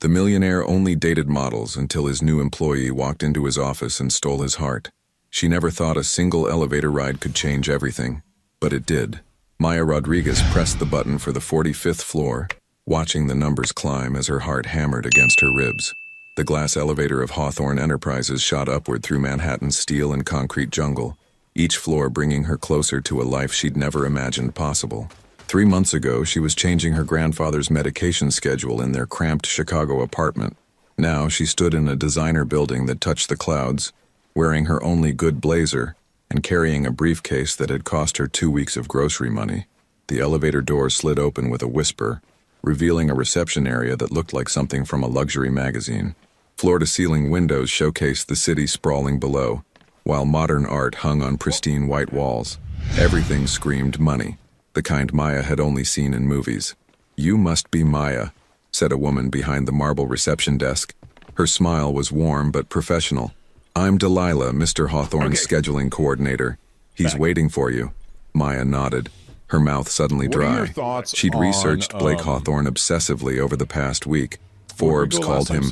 The millionaire only dated models until his new employee walked into his office and stole his heart. She never thought a single elevator ride could change everything, but it did. Maya Rodriguez pressed the button for the 45th floor, watching the numbers climb as her heart hammered against her ribs. The glass elevator of Hawthorne Enterprises shot upward through Manhattan's steel and concrete jungle, each floor bringing her closer to a life she'd never imagined possible. 3 months ago, she was changing her grandfather's medication schedule in their cramped Chicago apartment. Now she stood in a designer building that touched the clouds, wearing her only good blazer and carrying a briefcase that had cost her 2 weeks of grocery money. The elevator door slid open with a whisper, revealing a reception area that looked like something from a luxury magazine. Floor-to-ceiling windows showcased the city sprawling below, while modern art hung on pristine white walls. Everything screamed money, the kind Maya had only seen in movies. "You must be Maya," said a woman behind the marble reception desk. Her smile was warm but professional. "I'm Delilah, Mr. Hawthorne's scheduling coordinator. He's waiting for you." Maya nodded, her mouth suddenly dry. She'd researched Blake Hawthorne obsessively over the past week. Forbes called him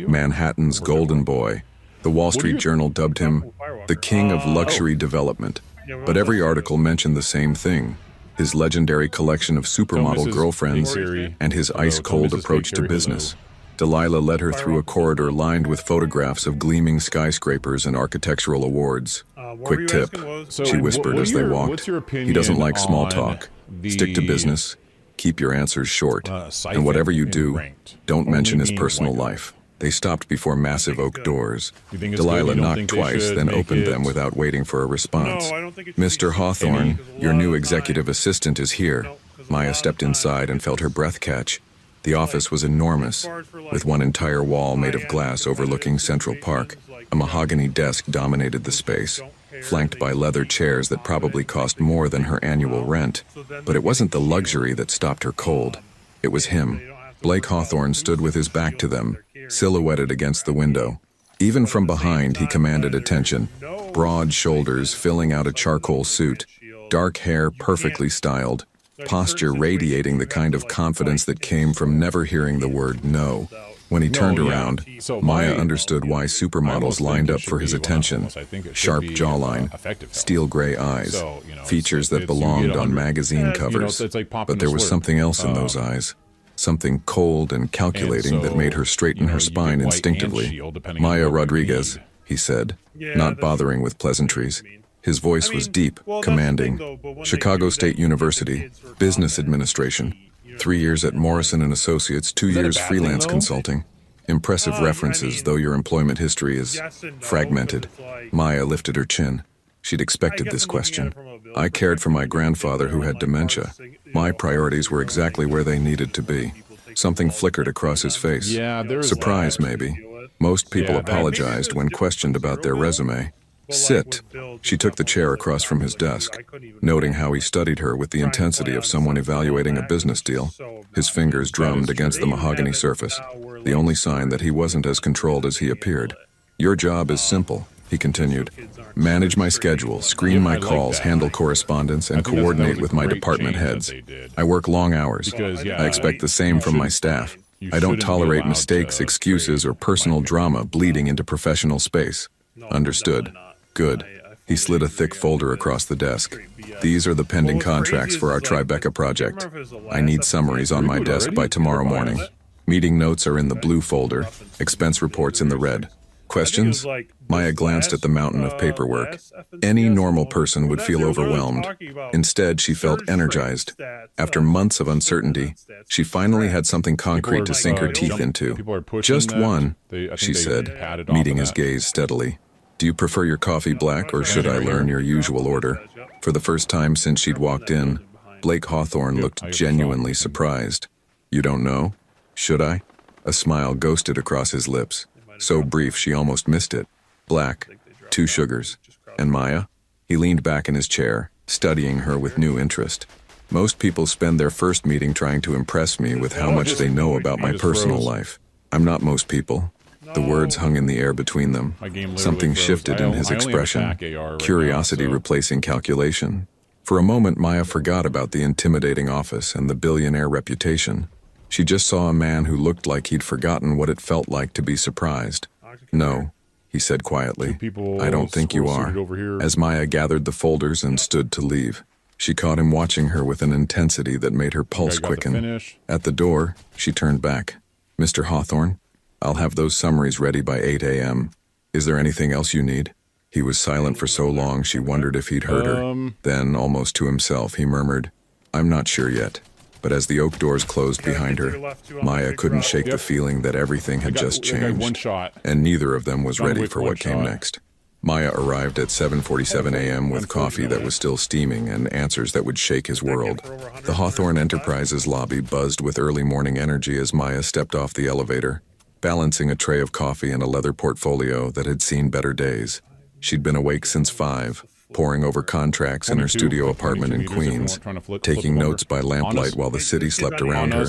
Manhattan's golden boy. The Wall Street Journal dubbed him the king of luxury development. But every article mentioned the same thing: his legendary collection of supermodel girlfriends and his ice-cold approach to business. Delilah led her through a corridor lined with photographs of gleaming skyscrapers and architectural awards. "Quick tip," she whispered as they walked. "He doesn't like small talk. Stick to business. Keep your answers short. And whatever you do, don't mention his personal life." They stopped before massive oak doors. Delilah knocked twice, then opened them without waiting for a response. "Mr. Hawthorne, your new executive assistant is here." Maya stepped inside and felt her breath catch. The office was enormous, with one entire wall made of glass overlooking Central Park. A mahogany desk dominated the space, flanked by leather chairs that probably cost more than her annual rent. But it wasn't the luxury that stopped her cold. It was him. Blake Hawthorne stood with his back to them, silhouetted against the window. Even from behind, he commanded attention. Broad shoulders filling out a charcoal suit, dark hair perfectly styled, posture radiating the kind of confidence that came from never hearing the word no. When he turned around, Maya understood why supermodels lined up for his attention. Sharp jawline, steel gray eyes, features that belonged on magazine covers. But there was something else in those eyes. Something cold and calculating that made her straighten her spine instinctively. "Maya Rodriguez," he said, not bothering with pleasantries. His voice was deep, commanding. "Chicago State University, Business Administration. 3 years at Morrison & Associates, 2 years freelance consulting. Impressive references, though your employment history is fragmented." Maya lifted her chin. She'd expected this question. "I cared for my grandfather who had dementia. My priorities were exactly where they needed to be." Something flickered across his face. Surprise, maybe. Most people apologized when questioned about their resume. "Sit." She took the chair across from his desk, noting how he studied her with the intensity of someone evaluating a business deal. His fingers drummed against the mahogany surface, the only sign that he wasn't as controlled as he appeared. "Your job is simple," he continued. "Manage my schedule, screen my calls, handle correspondence, and coordinate with my department heads. I work long hours. I expect the same from my staff. I don't tolerate mistakes, excuses, or personal drama bleeding into professional space." "Understood. Good." He slid a thick folder across the desk. "These are the pending contracts for our Tribeca project. I need summaries on my desk by tomorrow morning. Meeting notes are in the blue folder, expense reports in the red. Questions?" Maya glanced at the mountain of paperwork. Any normal person would feel overwhelmed. Instead, she felt energized. After months of uncertainty, she finally had something concrete to sink her teeth into. "Just one," she said, meeting his gaze steadily. "Do you prefer your coffee black, or should I learn your usual order?" For the first time since she'd walked in, Blake Hawthorne looked genuinely surprised. "You don't know? Should I?" A smile ghosted across his lips, so brief she almost missed it. "Black, 2 sugars. And Maya?" He leaned back in his chair, studying her with new interest. "Most people spend their first meeting trying to impress me with how much they know about my personal life. I'm not most people." The words hung in the air between them. Something shifted in his expression, curiosity replacing calculation. For a moment, Maya forgot about the intimidating office and the billionaire reputation. She just saw a man who looked like he'd forgotten what it felt like to be surprised. "No," he said quietly. "I don't think you are." As Maya gathered the folders and stood to leave, she caught him watching her with an intensity that made her pulse quicken. At the door, she turned back. "Mr. Hawthorne, I'll have those summaries ready by 8 a.m. Is there anything else you need?" He was silent for so long she wondered if he'd heard her. Then, almost to himself, he murmured, "I'm not sure yet." But as the oak doors closed behind her, Maya couldn't shake the feeling that everything had just changed, and neither of them was ready for what came next. Maya arrived at 7:47 a.m. with coffee that was still steaming and answers that would shake his world. The Hawthorne Enterprises lobby buzzed with early morning energy as Maya stepped off the elevator, balancing a tray of coffee and a leather portfolio that had seen better days. She'd been awake since 5, poring over contracts in her studio apartment in Queens, taking notes by lamplight while the city slept around her.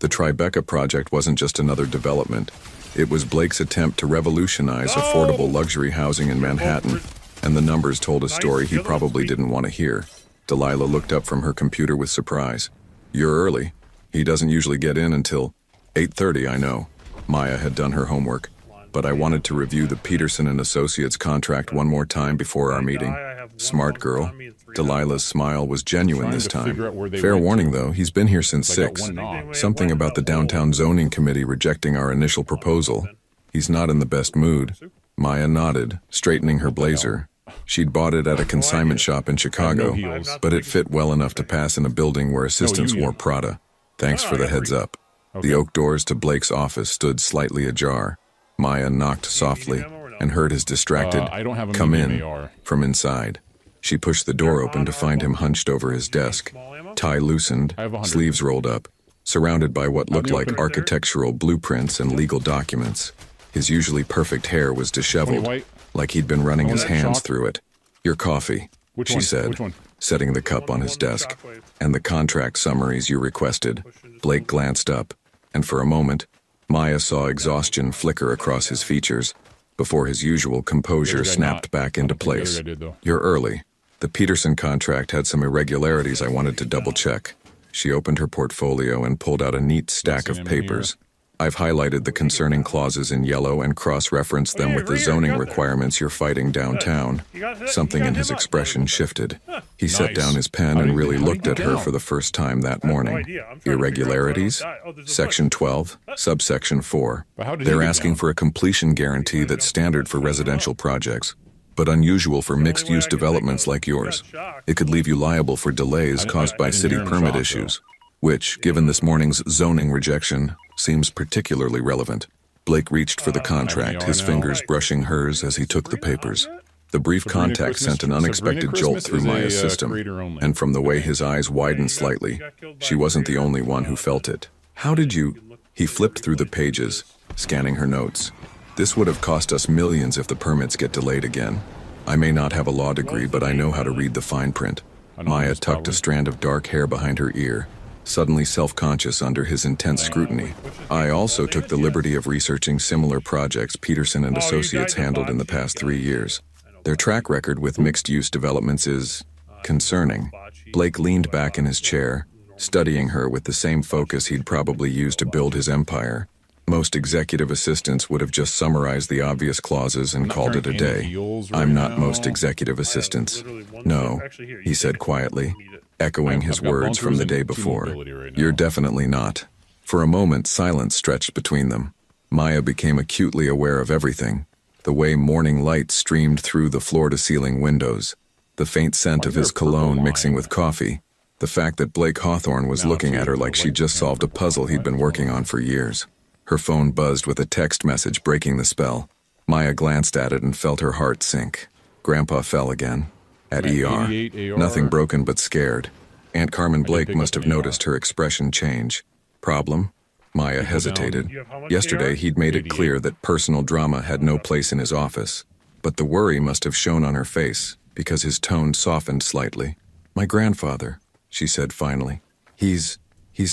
The Tribeca project wasn't just another development. It was Blake's attempt to revolutionize affordable luxury housing in Manhattan, and the numbers told a story he probably didn't want to hear. Delilah looked up from her computer with surprise. "You're early. He doesn't usually get in until 8:30, I know." Maya had done her homework, but I wanted to review the Peterson and Associates contract one more time before our meeting. "Smart girl." Delilah's smile was genuine this time. "Fair warning, though, he's been here since 6. Something about the downtown zoning committee rejecting our initial proposal. He's not in the best mood." Maya nodded, straightening her blazer. She'd bought it at a consignment shop in Chicago, but it fit well enough to pass in a building where assistants wore Prada. "Thanks for the heads up." The oak doors to Blake's office stood slightly ajar. Maya knocked softly and heard his distracted, "Come in," from inside. She pushed the door open to find him hunched over his desk, tie loosened, sleeves rolled up, surrounded by what looked like architectural blueprints and legal documents. His usually perfect hair was disheveled, like he'd been running his hands through it. "Your coffee," she said, setting the cup on his desk. "And the contract summaries you requested." Blake glanced up, and for a moment, Maya saw exhaustion flicker across his features before his usual composure snapped back into place. "You're early. The Peterson contract had some irregularities I wanted to double-check." She opened her portfolio and pulled out a neat stack of papers. "I've highlighted the concerning clauses in yellow and cross-referenced them with the zoning requirements you're fighting downtown." Something in his expression shifted. He set down his pen and really looked at her for the first time that morning. "Irregularities? Section 12, subsection 4. They're asking for a completion guarantee that's standard for residential projects, but unusual for mixed-use developments like yours. It could leave you liable for delays caused by city permit issues, which, given this morning's zoning rejection, seems particularly relevant." Blake reached for the contract, his fingers brushing hers as he took the papers. The brief contact sent an unexpected jolt through Maya's system, and from the way his eyes widened slightly, she wasn't the only one who felt it. "How did you—" He flipped through the pages, scanning her notes. "This would have cost us millions if the permits get delayed again. I may not have a law degree, but I know how to read the fine print." Maya tucked a strand of dark hair behind her ear, suddenly self-conscious under his intense scrutiny. "I also took the liberty of researching similar projects Peterson and Associates handled in the past 3 years. Their track record with mixed-use developments is concerning." Blake leaned back in his chair, studying her with the same focus he'd probably used to build his empire. Most executive assistants would have just summarized the obvious clauses and called it a day. "I'm not most executive assistants." "No," he said quietly, echoing his words from the day before. "You're definitely not." For a moment, silence stretched between them. Maya became acutely aware of everything. The way morning light streamed through the floor-to-ceiling windows, the faint scent of his cologne mixing with coffee, the fact that Blake Hawthorne was looking at her like she'd just solved a puzzle he'd been working on for years. Her phone buzzed with a text message breaking the spell. Maya glanced at it and felt her heart sink. Grandpa fell again. At ER. Nothing broken but scared. Aunt Carmen Blake must have noticed her expression change. "Problem?" Maya hesitated. Yesterday he'd made it clear that personal drama had no place in his office, but the worry must have shown on her face because his tone softened slightly. "My grandfather," she said finally. He's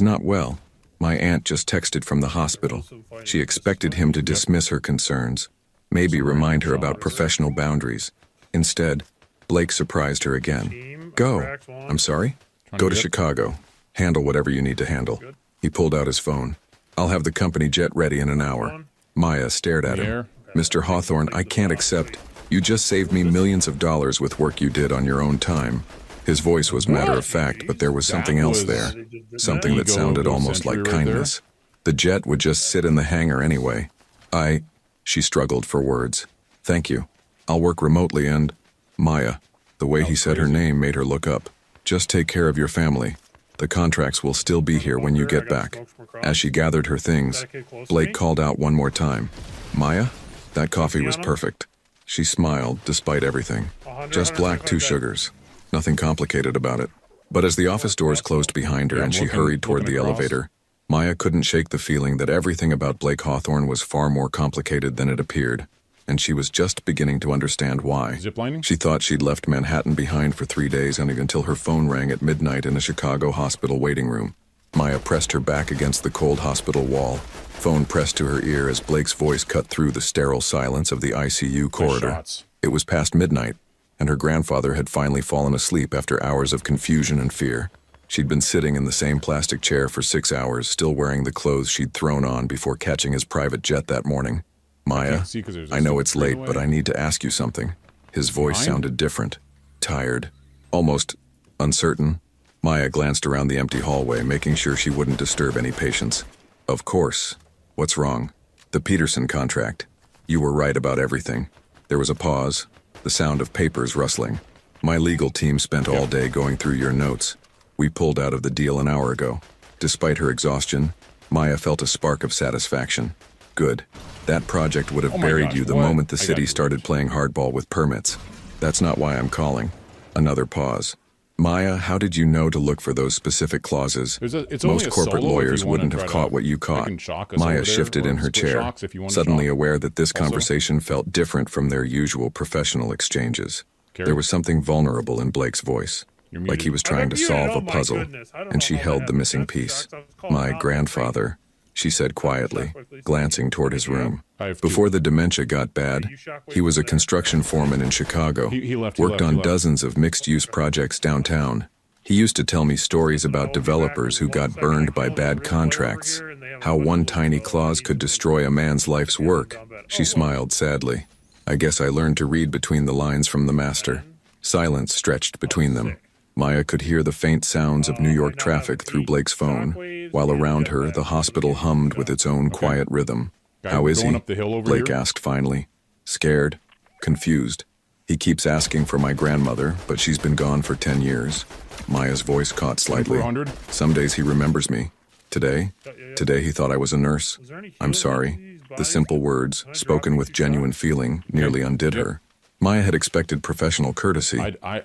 not well. My aunt just texted from the hospital." She expected him to dismiss her concerns, maybe remind her about professional boundaries. Instead, Blake surprised her again. "Go." "I'm sorry?" "Go to Chicago. Handle whatever you need to handle." He pulled out his phone. I'll have the company jet ready in an hour. Maya stared at him. Mr. Hawthorne, I can't accept. You just saved me millions of dollars with work you did on your own time. His voice was matter of fact, but there was something else there. Something that sounded almost like kindness. The jet would just sit in the hangar anyway. She struggled for words. Thank you. I'll work remotely and... Maya. The way he said her name made her look up. Just take care of your family. The contracts will still be here when you get back. As she gathered her things, Blake called out one more time. Maya? That coffee was perfect. She smiled, despite everything. Just black, 2 sugars. Nothing complicated about it. But as the office doors closed behind her and she hurried toward the elevator, Maya couldn't shake the feeling that everything about Blake Hawthorne was far more complicated than it appeared, and she was just beginning to understand why. She thought she'd left Manhattan behind for 3 days until her phone rang at midnight in a Chicago hospital waiting room. Maya pressed her back against the cold hospital wall, phone pressed to her ear as Blake's voice cut through the sterile silence of the ICU corridor. It was past midnight, and her grandfather had finally fallen asleep after hours of confusion and fear. She'd been sitting in the same plastic chair for 6 hours, still wearing the clothes she'd thrown on before catching his private jet that morning. Maya, I know it's late, but I need to ask you something. His voice sounded different, tired, almost uncertain. Maya glanced around the empty hallway, making sure she wouldn't disturb any patients. Of course. What's wrong? The Peterson contract. You were right about everything. There was a pause, the sound of papers rustling. My legal team spent all day going through your notes. We pulled out of the deal an hour ago. Despite her exhaustion, Maya felt a spark of satisfaction. Good. That project would have buried you the moment the city started playing hardball with permits. That's not why I'm calling. Another pause. Maya, how did you know to look for those specific clauses? Most corporate lawyers wouldn't have caught what you caught. Maya shifted in her chair, suddenly aware that this conversation felt different from their usual professional exchanges. There was something vulnerable in Blake's voice, like he was trying to solve a puzzle, and she held the missing piece. My grandfather, she said quietly, glancing toward his room. Before the dementia got bad, he was a construction foreman in Chicago, worked on dozens of mixed-use projects downtown. He used to tell me stories about developers who got burned by bad contracts, how one tiny clause could destroy a man's life's work. She smiled sadly. I guess I learned to read between the lines from the master. Silence stretched between them. Maya could hear the faint sounds of New York traffic through Blake's phone, while around her the hospital hummed with its own quiet rhythm. How is he? Blake asked finally. Scared, confused. He keeps asking for my grandmother, but she's been gone for 10 years. Maya's voice caught slightly. Some days he remembers me. Today he thought I was a nurse. I'm sorry. The simple words, spoken with genuine feeling, nearly undid her. Maya had expected professional courtesy,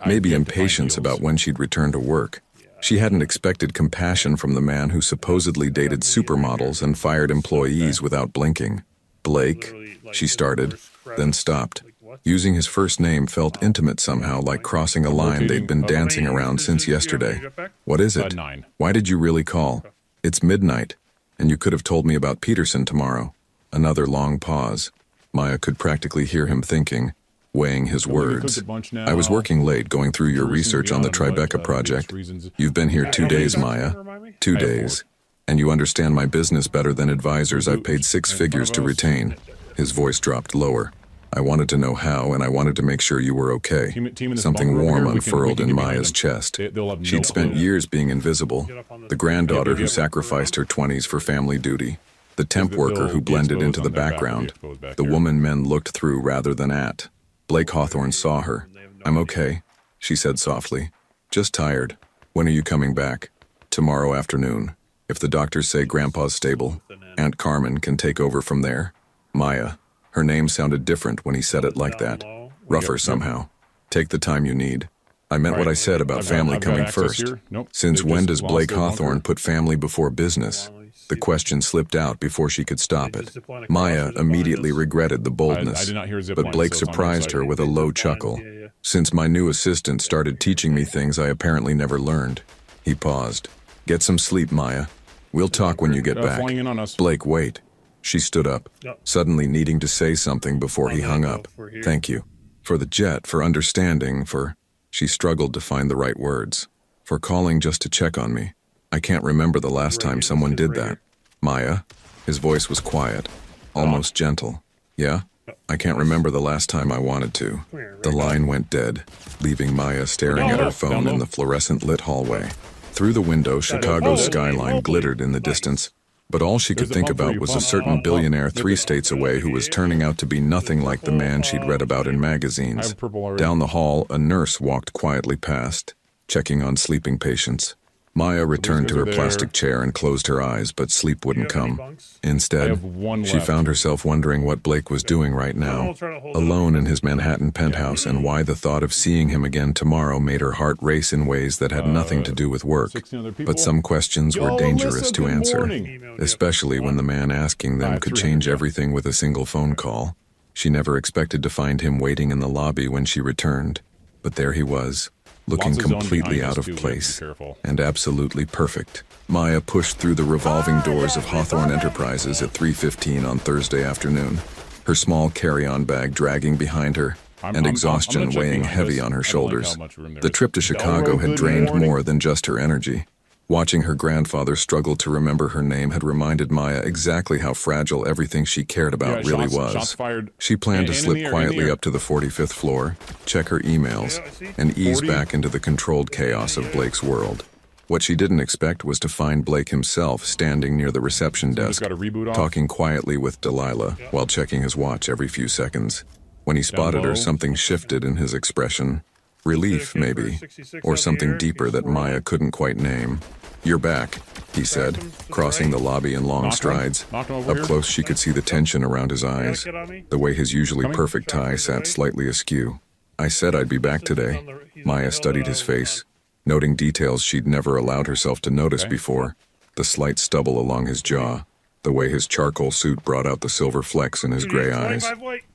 maybe impatience about when she'd return to work. She hadn't expected compassion from the man who supposedly dated supermodels and fired employees without blinking. Blake, she started, then stopped. Using his first name felt intimate somehow, like crossing a line they'd been dancing around since yesterday. What is it? Why did you really call? It's midnight, and you could have told me about Peterson tomorrow. Another long pause. Maya could practically hear him thinking, weighing his words. I was working late going through your research on the Tribeca project. You've been here 2 days, Maya. 2 days. And you understand my business better than advisors I've paid 6 figures to retain. His voice dropped lower. I wanted to know how, and I wanted to make sure you were okay. Something warm unfurled in Maya's chest. She'd spent years being invisible. The granddaughter who sacrificed her 20s for family duty. The temp worker who blended into the background. The woman men looked through rather than at. Blake Hawthorne saw her. I'm okay, she said softly. Just tired. When are you coming back? Tomorrow afternoon. If the doctors say Grandpa's stable, Aunt Carmen can take over from there. Maya. Her name sounded different when he said it like that. Rougher somehow. Take the time you need. I meant what I said about family coming first. Since when does Blake Hawthorne put family before business? The question slipped out before she could stop it. Maya immediately regretted the boldness, but Blake surprised her with a low chuckle. Since my new assistant started teaching me things I apparently never learned. He paused. Get some sleep, Maya. We'll talk when you get back. Blake, wait. She stood up, suddenly needing to say something before he hung up. Thank you. For the jet, for understanding, for... She struggled to find the right words. For calling just to check on me. I can't remember the last time someone did that. Maya? His voice was quiet, almost gentle. Yeah? I can't remember the last time I wanted to. The line went dead, leaving Maya staring at her phone in the fluorescent-lit hallway. Through the window, Chicago's skyline glittered in the distance, but all she could think about was a certain billionaire 3 states away who was turning out to be nothing like the man she'd read about in magazines. Down the hall, a nurse walked quietly past, checking on sleeping patients. Maya returned to her plastic chair and closed her eyes, but sleep wouldn't come. Instead, she found herself wondering what Blake was doing right now, alone in his Manhattan penthouse, and why the thought of seeing him again tomorrow made her heart race in ways that had nothing to do with work. But some questions were dangerous to answer, especially when the man asking them could change everything with a single phone call. She never expected to find him waiting in the lobby when she returned, but there he was, looking completely out of place and absolutely perfect. Maya pushed through the revolving doors of Hawthorne Enterprises at 3:15 on Thursday afternoon, her small carry-on bag dragging behind her and exhaustion weighing heavy on her shoulders. The trip to Chicago had drained more than just her energy. Watching her grandfather struggle to remember her name had reminded Maya exactly how fragile everything she cared about really was. She planned to slip quietly up to the 45th floor, check her emails, and ease back into the controlled chaos of Blake's world. What she didn't expect was to find Blake himself standing near the reception desk, talking quietly with Delilah while checking his watch every few seconds. When he spotted her, something shifted in his expression. Relief, maybe, or something deeper that Maya couldn't quite name. "You're back," he said, crossing the lobby in long strides. Up close, she could see the tension around his eyes, the way his usually perfect tie sat slightly askew. "I said I'd be back today." Maya studied his face, noting details she'd never allowed herself to notice before. The slight stubble along his jaw, the way his charcoal suit brought out the silver flecks in his gray eyes.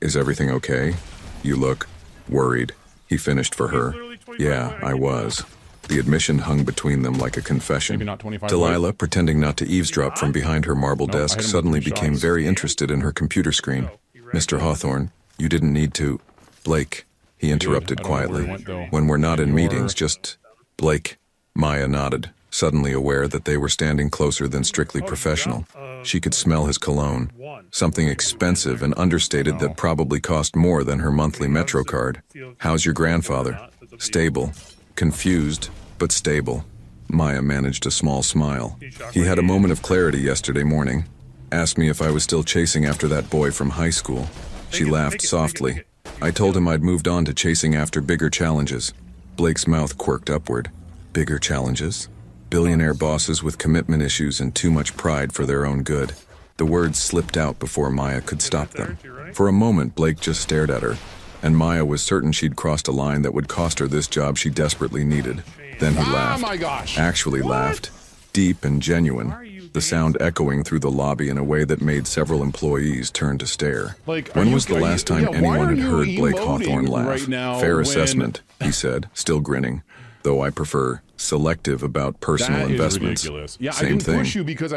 "Is everything okay? You look worried," he finished for her. "Yeah, I was." The admission hung between them like a confession. Delilah, pretending not to eavesdrop from behind her marble desk, suddenly became very interested in her computer screen. "Mr. Hawthorne, you didn't need to—" "Blake," he interrupted quietly. "When we're not in meetings, just—" "Blake." Maya nodded, suddenly aware that they were standing closer than strictly professional. She could smell his cologne, something expensive and understated that probably cost more than her monthly Metro card. "How's your grandfather?" "Stable." Confused, but stable. Maya managed a small smile. "He had a moment of clarity yesterday morning. Asked me if I was still chasing after that boy from high school." She laughed softly. "I told him I'd moved on to chasing after bigger challenges." Blake's mouth quirked upward. Bigger challenges? Billionaire bosses with commitment issues and too much pride for their own good. The words slipped out before Maya could stop them. For a moment, Blake just stared at her, and Maya was certain she'd crossed a line that would cost her this job she desperately needed. Then he laughed. Oh my gosh. Actually laughed. Deep and genuine. The sound echoing through the lobby in a way that made several employees turn to stare. When was the last time anyone had heard Blake Hawthorne laugh? "Fair assessment," he said, still grinning. "Though I prefer selective about personal investments." Same thing.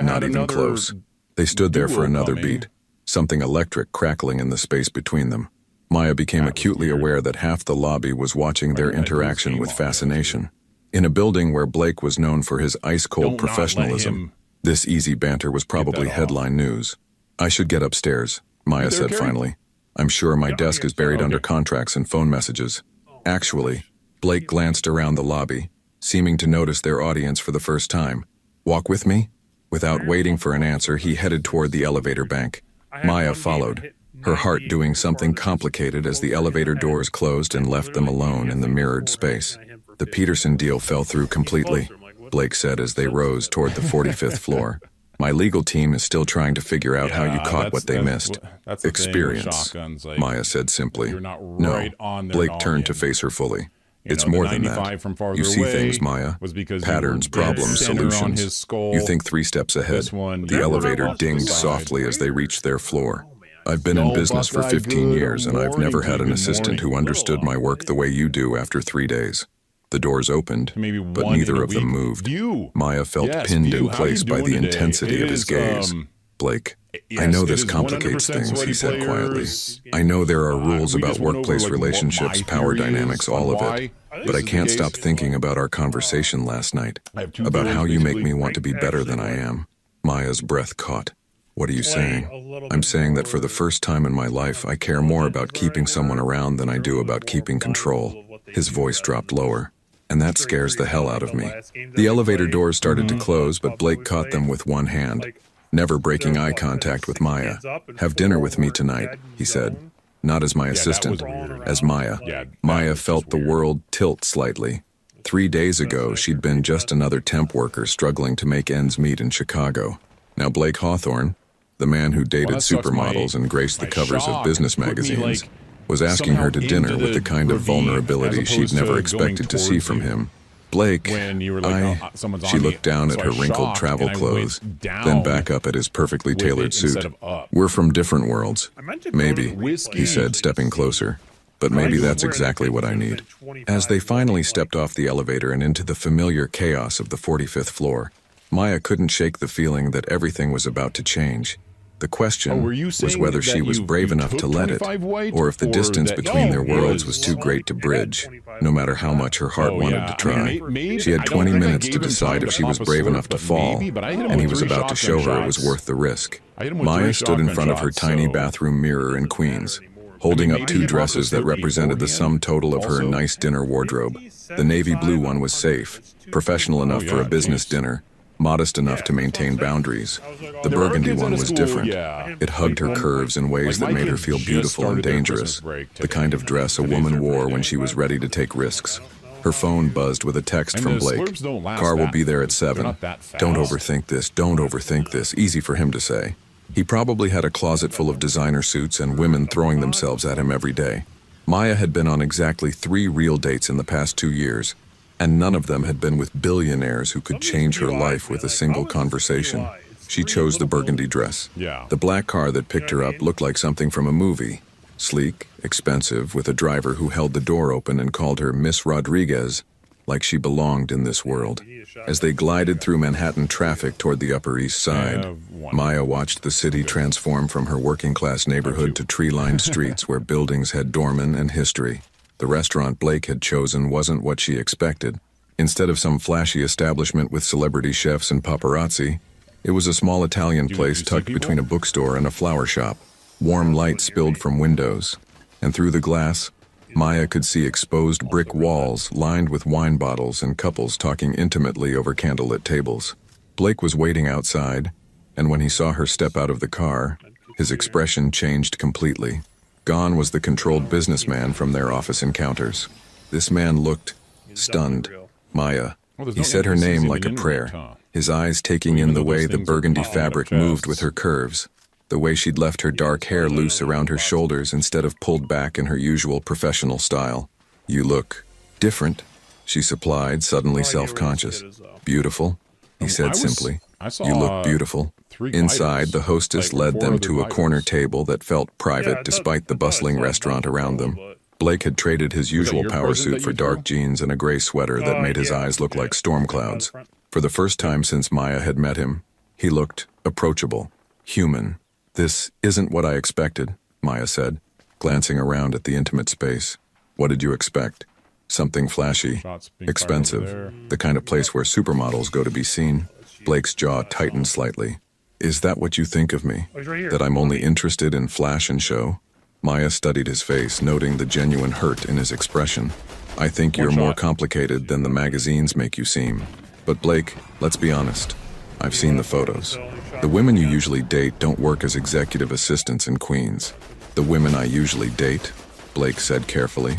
Not even close. They stood there for another beat, something electric crackling in the space between them. Maya became acutely aware that half the lobby was watching their interaction with fascination. In a building where Blake was known for his ice-cold professionalism, this easy banter was probably headline news. "I should get upstairs," Maya said finally. "I'm sure my desk is buried under contracts and phone messages." Actually, Blake glanced around the lobby, seeming to notice their audience for the first time. "Walk with me?" Without waiting for an answer, he headed toward the elevator bank. Maya followed, her heart doing something complicated as the elevator doors closed and left them alone in the mirrored space. "The Peterson deal fell through completely," Blake said as they rose toward the 45th floor. "My legal team is still trying to figure out how you caught what they missed." "Experience," Maya said simply. "No." Blake turned to face her fully. "It's more than that. You see things, Maya. Patterns, problems, solutions. You think 3 steps ahead." The elevator dinged softly as they reached their floor. "I've been in business for 15 years, and I've never had an assistant who understood my work the way you do after 3 days." The doors opened, but neither of them moved. Maya felt pinned in place by the intensity of his gaze. Blake, Yes, I know it this is complicates 100% things, he sweaty said quietly. players. I know there are rules We about just wanna know, workplace like, relationships, what my power theory dynamics, is all on of why it. this But I is the can't case. stop thinking about our conversation last night, I have two about how theories, you make basically. me want to be better than I am. Maya's breath caught. What are you saying? I'm saying that for the first time in my life, I care more about keeping someone around than I do about keeping control. His voice dropped lower. And that scares the hell out of me. The elevator doors started to close, but Blake caught them with one hand, never breaking eye contact with Maya. Have dinner with me tonight, he said. Not as my assistant, as Maya. Yeah, Maya was felt just the weird. world tilt slightly. 3 days ago, she'd been just another temp worker struggling to make ends meet in Chicago. Now Blake Hawthorne, the man who dated that sucks. supermodels and graced the My covers of shock business put me, magazines, like, was asking her to somehow dinner into with the the kind of ravine, vulnerability as she'd opposed never to expected to going see from towards him. Blake, when you were like, oh, someone's she on me. looked down So at I her wrinkled shocked, travel and I clothes, went then down back up at his perfectly with tailored it suit. instead of up. We're from different worlds. Maybe, he said, stepping closer. But maybe that's exactly what I need. As they finally stepped off the elevator and into the familiar chaos of the 45th floor, Maya couldn't shake the feeling that everything was about to change. The question were you was saying whether that she was you brave enough took to let it, 25 white, or if the or distance that- between their Oh, worlds it was was- too great to bridge, no matter how much her heart Oh, wanted yeah. to I try. mean, maybe- She I had don't 20 think I minutes gave to him decide time if to she was pop a brave sword, enough to but fall, maybe, but I hit him and he with was 3 about to show shotgun her it was shots. worth the risk. I hit him with Maya 3 stood in shotgun front of her shots, tiny so- bathroom mirror in Queens, holding up maybe 2 he dresses that popped his represented the sum total of her also. nice dinner wardrobe. The navy blue one was safe, professional enough for a business dinner, modest enough to maintain boundaries. The There were burgundy kids one in was school, different. yeah. It hugged her curves in ways like that my made her kids feel just beautiful and started their dangerous, Christmas break the today. kind of dress a Today's woman their wore first when day. she was ready to take risks. Her phone buzzed with a text And from the Blake. slurps don't last Car will that be there at fast. They're 7. not that Don't fast. overthink this, don't overthink this. Easy for him to say. He probably had a closet full of designer suits and women throwing themselves at him every day. Maya had been on exactly 3 real dates in the past 2 years, and none of them had been with billionaires who could change her life with a single conversation. She chose the burgundy dress. Yeah. The black car that picked her up looked like something from a movie. Sleek, expensive, with a driver who held the door open and called her Miss Rodriguez, like she belonged in this world. As they glided through Manhattan traffic toward the Upper East Side, Maya watched the city transform from her working-class neighborhood to tree-lined streets where buildings had doormen and history. The restaurant Blake had chosen wasn't what she expected. Instead of some flashy establishment with celebrity chefs and paparazzi, it was a small Italian place you see tucked people? between a bookstore and a flower shop. Warm light spilled from windows, and through the glass, Maya could see exposed brick walls lined with wine bottles and couples talking intimately over candlelit tables. Blake was waiting outside, and when he saw her step out of the car, his expression changed completely. Gone was the controlled businessman from their office encounters. This man looked stunned. Maya. He said her name like a prayer, his eyes taking in the way the burgundy fabric moved with her curves, the way she'd left her dark hair loose around her shoulders instead of pulled back in her usual professional style. You look different, she supplied, suddenly self-conscious. Beautiful, he said simply. You look beautiful. Inside, the hostess led them to a corner table that felt private despite the bustling restaurant around them. Blake had traded his usual power suit for dark jeans and a gray sweater that made his eyes look like storm clouds. For the first time since Maya had met him, he looked approachable, human. This isn't what I expected, Maya said, glancing around at the intimate space. What did you expect? Something flashy, expensive, the kind of place where supermodels go to be seen. Blake's jaw tightened slightly. Is that what you think of me? That I'm only interested in flash and show? Maya studied his face, noting the genuine hurt in his expression. I think you're more complicated than the magazines make you seem. But Blake, let's be honest. I've seen the photos. The women you usually date don't work as executive assistants in Queens. The women I usually date, Blake said carefully,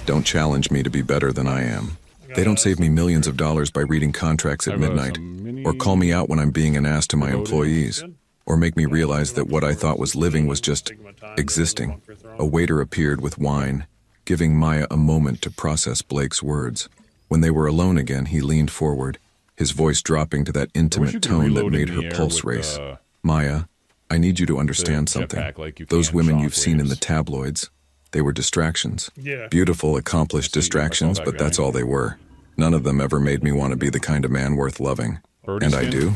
don't challenge me to be better than I am. They don't save me millions of dollars by reading contracts at midnight, or call me out when I'm being an ass to my employees, or make me realize that what I thought was living was just existing. A waiter appeared with wine, giving Maya a moment to process Blake's words. When they were alone again, he leaned forward, his voice dropping to that intimate tone that made her pulse race. Maya, I need you to understand something. Those women you've seen in the tabloids, they were distractions. Beautiful, accomplished distractions, but that's all they were. None of them ever made me want to be the kind of man worth loving. And I do?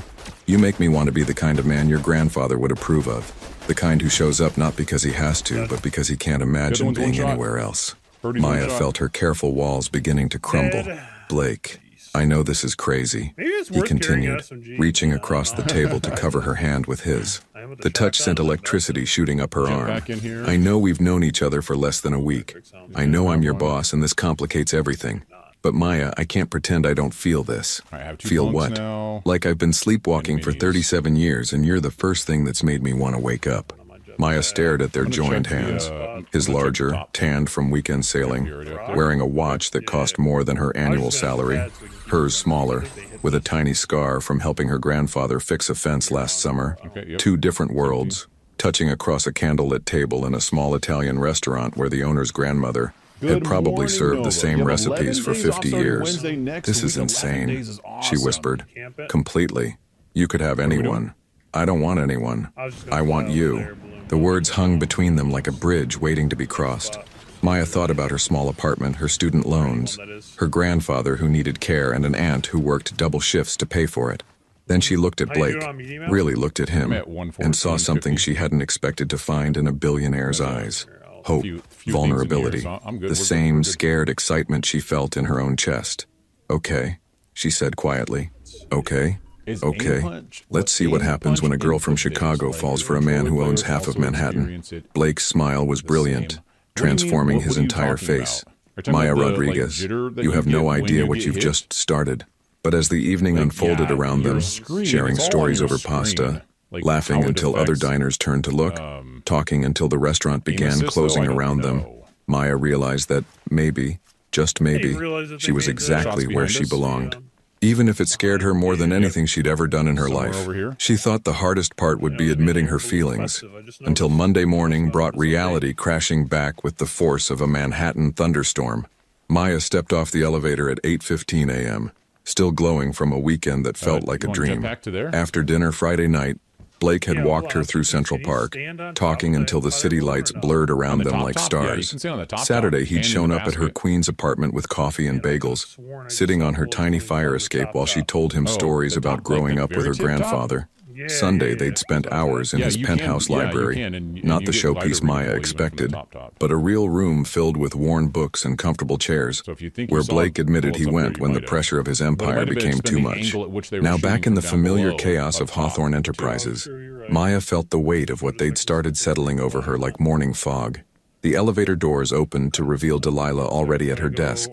You make me want to be the kind of man your grandfather would approve of. The kind who shows up not because he has to, but because he can't imagine being anywhere else. Maya felt her careful walls beginning to crumble. Blake, I know this is crazy, he continued, reaching across the table to cover her hand with his. The touch sent electricity shooting up her arm. I know we've known each other for less than a week. I know I'm your boss and this complicates everything. But Maya, I can't pretend I don't feel this. Feel what? Like I've been sleepwalking for 37 years and you're the first thing that's made me want to wake up. Maya stared at their joined hands, his larger, tanned from weekend sailing, wearing a watch that cost more than her annual salary, hers smaller, with a tiny scar from helping her grandfather fix a fence last summer. Two different worlds, touching across a candlelit table in a small Italian restaurant where the owner's grandmother had probably served the same recipes for 50 years. This is insane, she whispered. Completely. You could have anyone. I don't want anyone. I want you. The words hung between them like a bridge waiting to be crossed. Maya thought about her small apartment, her student loans, her grandfather who needed care, and an aunt who worked double shifts to pay for it. Then she looked at Blake, really looked at him, and saw something she hadn't expected to find in a billionaire's eyes. Hope, vulnerability, the same scared excitement she felt in her own chest. Okay, she said quietly. Okay. Okay, let's see what happens when a girl from Chicago falls for a man who owns half of Manhattan. Blake's smile was brilliant, transforming his entire face. Maya Rodriguez, you have no idea what you've just started. But as the evening unfolded around them, sharing stories over pasta, laughing until other diners turned to look, talking until the restaurant began closing around them, Maya realized that maybe, just maybe, she was exactly where she belonged. Even if it scared her more than anything she'd ever done in her life. She thought the hardest part would be admitting her feelings, until Monday morning brought reality crashing back with the force of a Manhattan thunderstorm. Maya stepped off the elevator at 8:15 a.m., still glowing from a weekend that felt like a dream. After dinner Friday night, Blake had walked her through Central Park, talking until the city lights blurred around them like stars. Saturday, he'd shown up at her Queens apartment with coffee and bagels, sitting on her tiny fire escape while she told him stories about growing up with her grandfather. Sunday, they'd spent hours in his penthouse library, not the showpiece Maya expected, but a real room filled with worn books and comfortable chairs, where Blake admitted he went when the pressure of his empire became too much. Now back in the familiar chaos of Hawthorne Enterprises, Maya felt the weight of what they'd started settling over her like morning fog. The elevator doors opened to reveal Delilah already at her desk,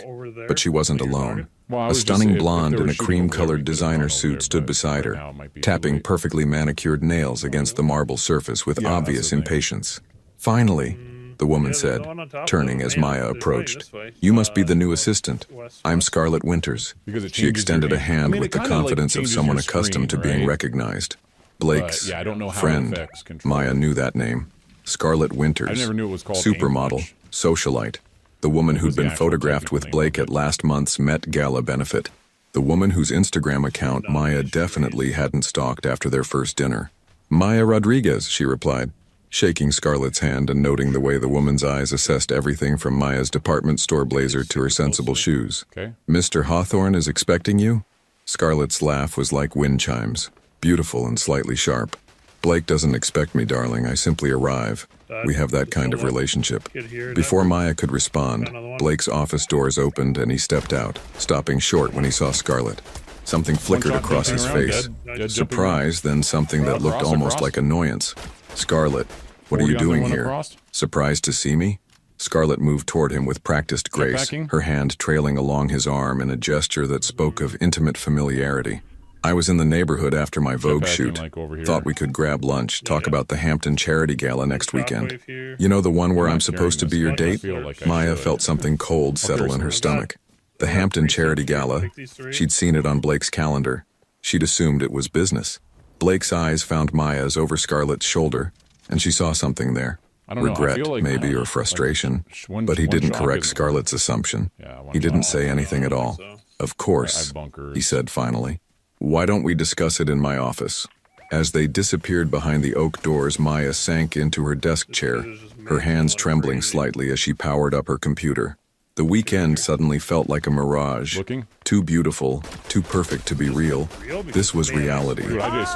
but she wasn't alone. A stunning blonde in a cream-colored designer suit stood beside her, tapping perfectly manicured nails against the marble surface with obvious impatience. Finally, the woman said, turning as Maya approached. You must be the new assistant. I'm Scarlett Winters. She extended a hand with the confidence of someone accustomed to being recognized. Blake's friend. Maya knew that name. Scarlett Winters, supermodel, socialite. The woman who'd been photographed with Blake at last month's Met Gala benefit. The woman whose Instagram account Maya definitely hadn't stalked after their first dinner. Maya Rodriguez, she replied, shaking Scarlett's hand and noting the way the woman's eyes assessed everything from Maya's department store blazer to her sensible shoes. Mr. Hawthorne is expecting you? Scarlett's laugh was like wind chimes, beautiful and slightly sharp. Blake doesn't expect me, darling. I simply arrive. We have that kind of relationship. Before Maya could respond, Blake's office doors opened and he stepped out, stopping short when he saw Scarlett. Something flickered across his face. Surprise, then something that looked almost like annoyance. Scarlett, what are you doing here? Surprised to see me? Scarlett moved toward him with practiced grace, her hand trailing along his arm in a gesture that spoke of intimate familiarity. I was in the neighborhood after my Vogue shoot. Thought we could grab lunch, talk about the Hampton Charity Gala next weekend. You know, the one where I'm supposed to be your date? Maya felt something cold settle in her stomach. The Hampton Charity Gala. She'd seen it on Blake's calendar. She'd assumed it was business. Blake's eyes found Maya's over Scarlett's shoulder, and she saw something there. Regret, maybe, or frustration. But he didn't correct Scarlett's assumption. He didn't say anything at all. Of course, he said finally. Why don't we discuss it in my office? As they disappeared behind the oak doors, Maya sank into her desk chair, her hands trembling slightly as she powered up her computer. The weekend suddenly felt like a mirage. Too beautiful, too perfect to be real. This was reality.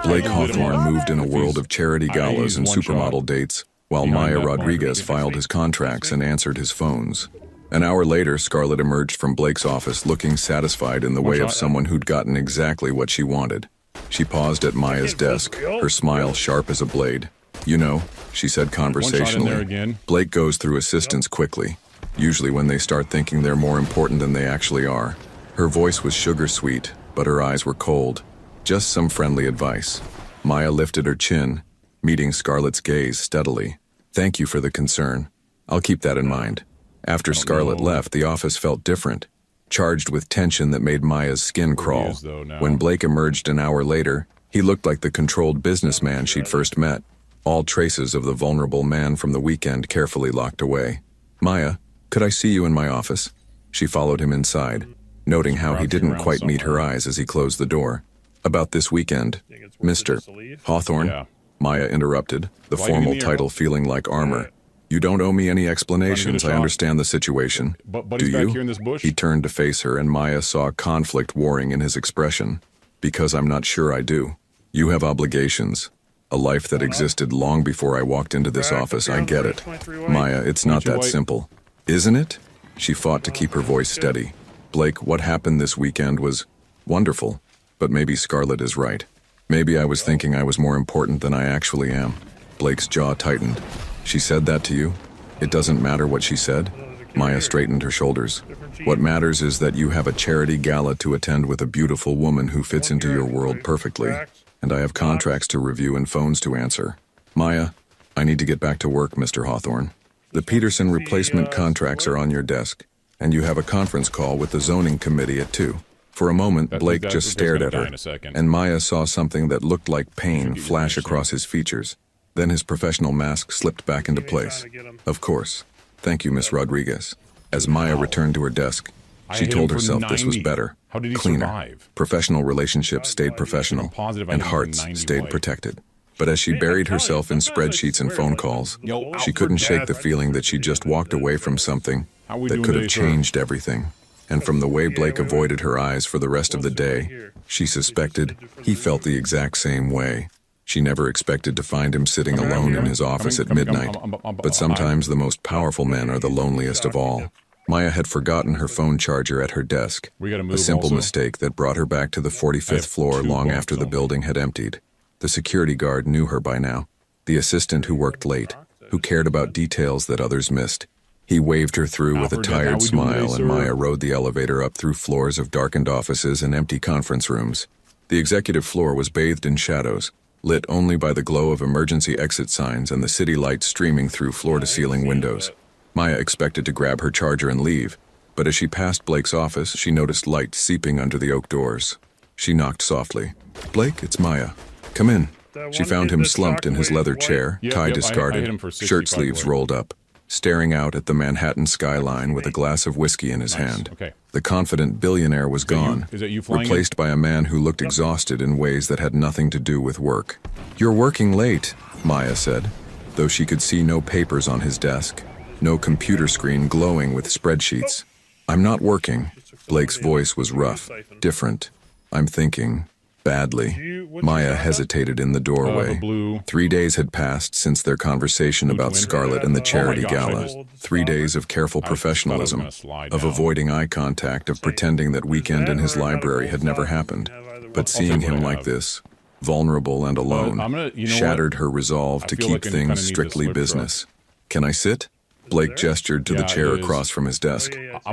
Blake Hawthorne moved in a world of charity galas and supermodel dates, while Maya Rodriguez filed his contracts and answered his phones. An hour later, Scarlett emerged from Blake's office looking satisfied in the way of someone who'd gotten exactly what she wanted. She paused at Maya's desk, her smile sharp as a blade. "You know," she said conversationally, "Blake goes through assistants quickly, usually when they start thinking they're more important than they actually are." Her voice was sugar-sweet, but her eyes were cold. Just some friendly advice. Maya lifted her chin, meeting Scarlett's gaze steadily. "Thank you for the concern. I'll keep that in mind." After Scarlett left, the office felt different, charged with tension that made Maya's skin crawl. When Blake emerged an hour later, he looked like the controlled businessman she'd first met, all traces of the vulnerable man from the weekend carefully locked away. "Maya, could I see you in my office?" She followed him inside, noting how he didn't quite meet her eyes as he closed the door. "About this weekend, Mr. Hawthorne," Maya interrupted, the formal title feeling like armor. "You don't owe me any explanations, I understand the situation. Do you?" He turned to face her, and Maya saw conflict warring in his expression. "Because I'm not sure I do. You have obligations. A life that existed long before I walked into this office, I get it. Maya, it's not that simple. Isn't it?" She fought to keep her voice steady. "Blake, what happened this weekend was wonderful, but maybe Scarlett is right. Maybe I was thinking I was more important than I actually am." Blake's jaw tightened. "She said that to you? It doesn't matter what she said?" Maya straightened her shoulders. "What matters is that you have a charity gala to attend with a beautiful woman who fits into your world perfectly, and I have contracts to review and phones to answer. Maya, I need to get back to work, Mr. Hawthorne. The Peterson replacement contracts are on your desk, and you have a conference call with the zoning committee at 2. For a moment, Blake just stared at her, and Maya saw something that looked like pain flash across his features. Then his professional mask slipped back into place. "Of course. Thank you, Miss Rodriguez." As Maya returned to her desk, she told herself this was better, cleaner. Professional relationships stayed professional, and hearts stayed protected. But as she buried herself in spreadsheets and phone calls, she couldn't shake the feeling that she just walked away from something that could have changed everything. And from the way Blake avoided her eyes for the rest of the day, she suspected he felt the exact same way. She never expected to find him sitting alone in his office at midnight, but sometimes the most powerful men are the loneliest of all. Maya had forgotten her phone charger at her desk, a simple mistake that brought her back to the 45th floor long after the building had emptied. The security guard knew her by now, the assistant who worked late, who cared about details that others missed. He waved her through with a tired smile, and Maya rode the elevator up through floors of darkened offices and empty conference rooms. The executive floor was bathed in shadows, lit only by the glow of emergency exit signs and the city lights streaming through floor-to-ceiling windows. Maya expected to grab her charger and leave, but as she passed Blake's office, she noticed light seeping under the oak doors. She knocked softly. "Blake, it's Maya. Come in." She found him slumped in his leather chair, tie discarded, shirt sleeves rolled up, staring out at the Manhattan skyline with a glass of whiskey in his hand. The confident billionaire was gone, replaced by a man who looked exhausted in ways that had nothing to do with work. "You're working late," Maya said, though she could see no papers on his desk, no computer screen glowing with spreadsheets. "I'm not working." Blake's voice was rough, different. "I'm thinking. Badly." Maya hesitated in the doorway. 3 days had passed since their conversation about Scarlett and the charity gala. 3 days of careful professionalism, of avoiding eye contact, of pretending that weekend in his library had never happened. But seeing him like this, vulnerable and alone, shattered her resolve to keep things strictly business. "Can I sit?" Blake gestured to the chair across from his desk.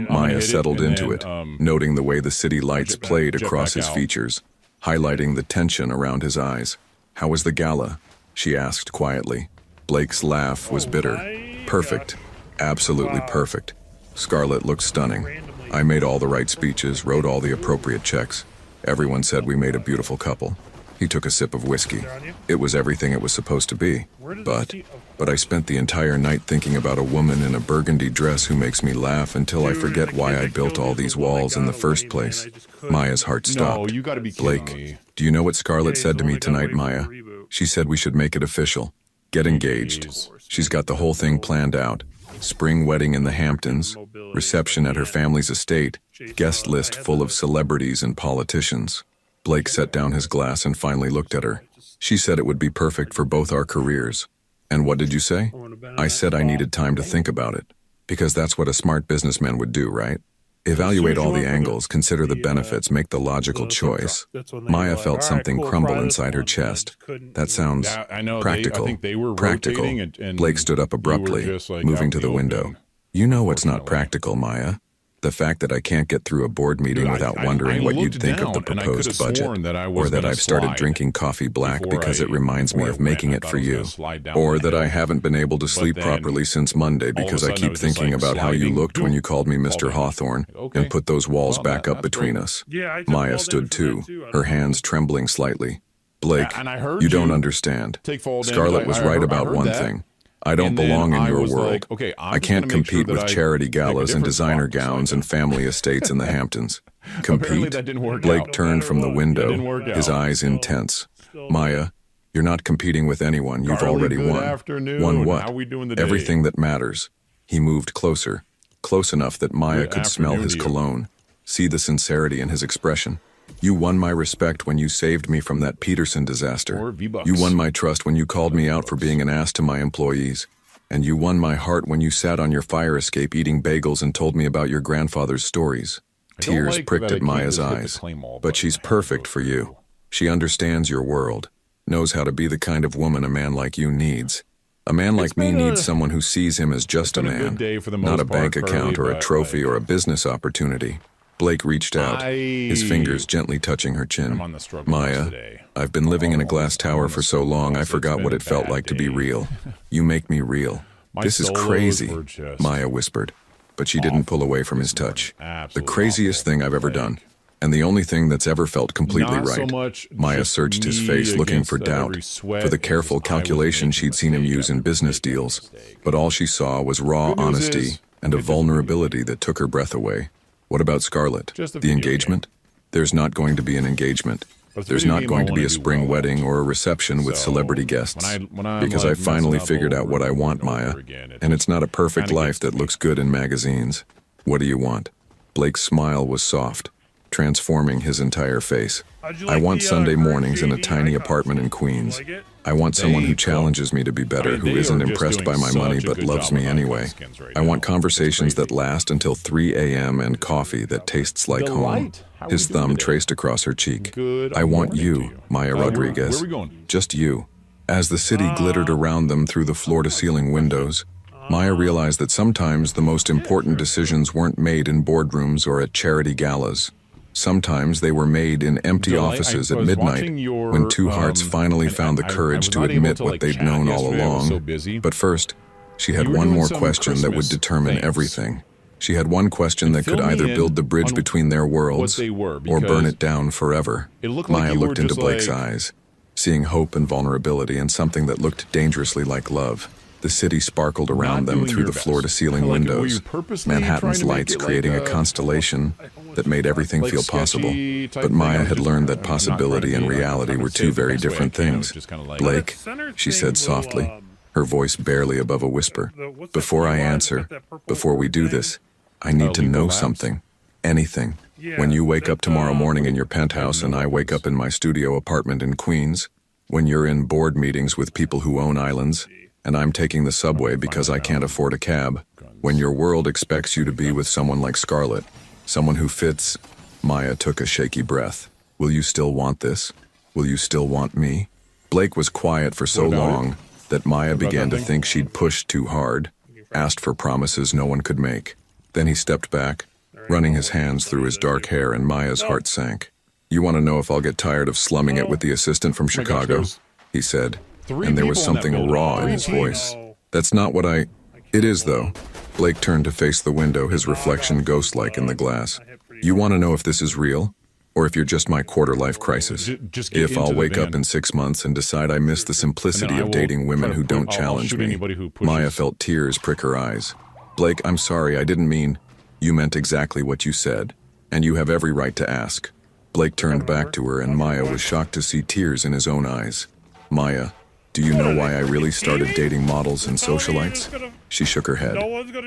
Maya settled into it, noting the way the city lights played across his features, highlighting the tension around his eyes. "How was the gala?" she asked quietly. Blake's laugh was bitter. "Perfect. Absolutely perfect. Scarlett looked stunning. I made all the right speeches, wrote all the appropriate checks. Everyone said we made a beautiful couple." He took a sip of whiskey. "It was everything it was supposed to be. But I spent the entire night thinking about a woman in a burgundy dress who makes me laugh until I forget why I built all these walls in the first place." Maya's heart stopped. "Blake, do you know what Scarlett said to me tonight, Maya? She said we should make it official. Get engaged. She's got the whole thing planned out. Spring wedding in the Hamptons, reception at her family's estate, guest list full of celebrities and politicians. Blake set down his glass and finally looked at her. She said it would be perfect for both our careers. And what did you say? I said I needed time to think about it. Because that's what a smart businessman would do, right? Evaluate all the angles, consider the benefits, make the logical choice. Maya felt something crumble inside her chest. That sounds practical. Practical. Blake stood up abruptly, moving to the window. You know what's not practical, Maya? The fact that I can't get through a board meeting without wondering what you'd think of the proposed budget, or that I've started drinking coffee black because it reminds me of making it for you, or that I haven't been able to sleep properly since Monday because I keep thinking about how you looked when you called me Mr. Hawthorne and put those walls back up between us. Maya stood too, her hands trembling slightly. Blake, you don't understand. Scarlett was right about one thing. I don't belong in your world. I can't compete with charity galas and designer gowns and family estates in the Hamptons. Compete? Blake turned from the window, his eyes intense. Maya, you're not competing with anyone. You've already won. Won what? Everything that matters. He moved closer, close enough that Maya could smell his cologne, see the sincerity in his expression. You won my respect when you saved me from that Peterson disaster. You won my trust when you called me out for being an ass to my employees. And you won my heart when you sat on your fire escape eating bagels and told me about your grandfather's stories. Tears pricked at Maya's eyes. But she's perfect for you. She understands your world, knows how to be the kind of woman a man like you needs. A man like me needs someone who sees him as just a man, not a bank account or a trophy or a business opportunity. Blake reached out, his fingers gently touching her chin. Maya, I've been living in a glass tower for so long I forgot what it felt like to be real. You make me real. This is crazy, Maya whispered, but she didn't pull away from his touch. The craziest thing I've ever done, and the only thing that's ever felt completely right. Maya searched his face looking for doubt, for the careful calculation she'd seen him use in business deals, but all she saw was raw honesty and a vulnerability that took her breath away. What about Scarlett? The engagement? There's not going to be an engagement. There's not going to be a spring wedding or a reception with celebrity guests. Because I finally figured out what I want, Maya. And it's not a perfect life that looks good in magazines. What do you want? Blake's smile was soft, transforming his entire face. I want Sunday mornings in a tiny apartment in Queens. I want someone who challenges me to be better, who isn't impressed by my money but loves me anyway. I want conversations that last until 3 a.m. and coffee that tastes like home. His thumb traced across her cheek. I want you, Maya Rodriguez. Just you. As the city glittered around them through the floor-to-ceiling windows, Maya realized that sometimes the most important decisions weren't made in boardrooms or at charity galas. Sometimes they were made in empty offices at midnight, when two hearts finally found the courage to admit what they'd known all along. But first, she had one more question that would determine everything. She had one question that could either build the bridge between their worlds or burn it down forever. Maya looked into Blake's eyes, seeing hope and vulnerability and something that looked dangerously like love. The city sparkled around them through the floor-to-ceiling windows, Manhattan's lights creating a constellation that made everything feel possible. But Maya had learned that possibility and reality were two very different things. Blake, she said softly, her voice barely above a whisper, before I answer, before we do this, I need to know something, anything. When you wake up tomorrow morning in your penthouse and I wake up in my studio apartment in Queens, when you're in board meetings with people who own islands, and I'm taking the subway because I can't afford a cab, when your world expects you to be with someone like Scarlett, someone who fits. Maya took a shaky breath. Will you still want this? Will you still want me? Blake was quiet for so long that Maya began to think she'd pushed too hard, asked for promises no one could make. Then he stepped back, running his hands through his dark hair, and Maya's heart sank. You want to know if I'll get tired of slumming it with the assistant from Chicago? He said. And there was something raw in his voice. That's not what I... It is, though. Blake turned to face the window, his reflection ghost-like in the glass. You want to know if this is real? Or if you're just my quarter-life crisis? If I'll wake up in 6 months and decide I miss the simplicity of dating women who don't challenge me. Maya felt tears prick her eyes. Blake, I'm sorry, I didn't mean... You meant exactly what you said. And you have every right to ask. Blake turned back to her, and Maya was shocked to see tears in his own eyes. Maya, Do you know why I really started dating models and socialites? She shook her head.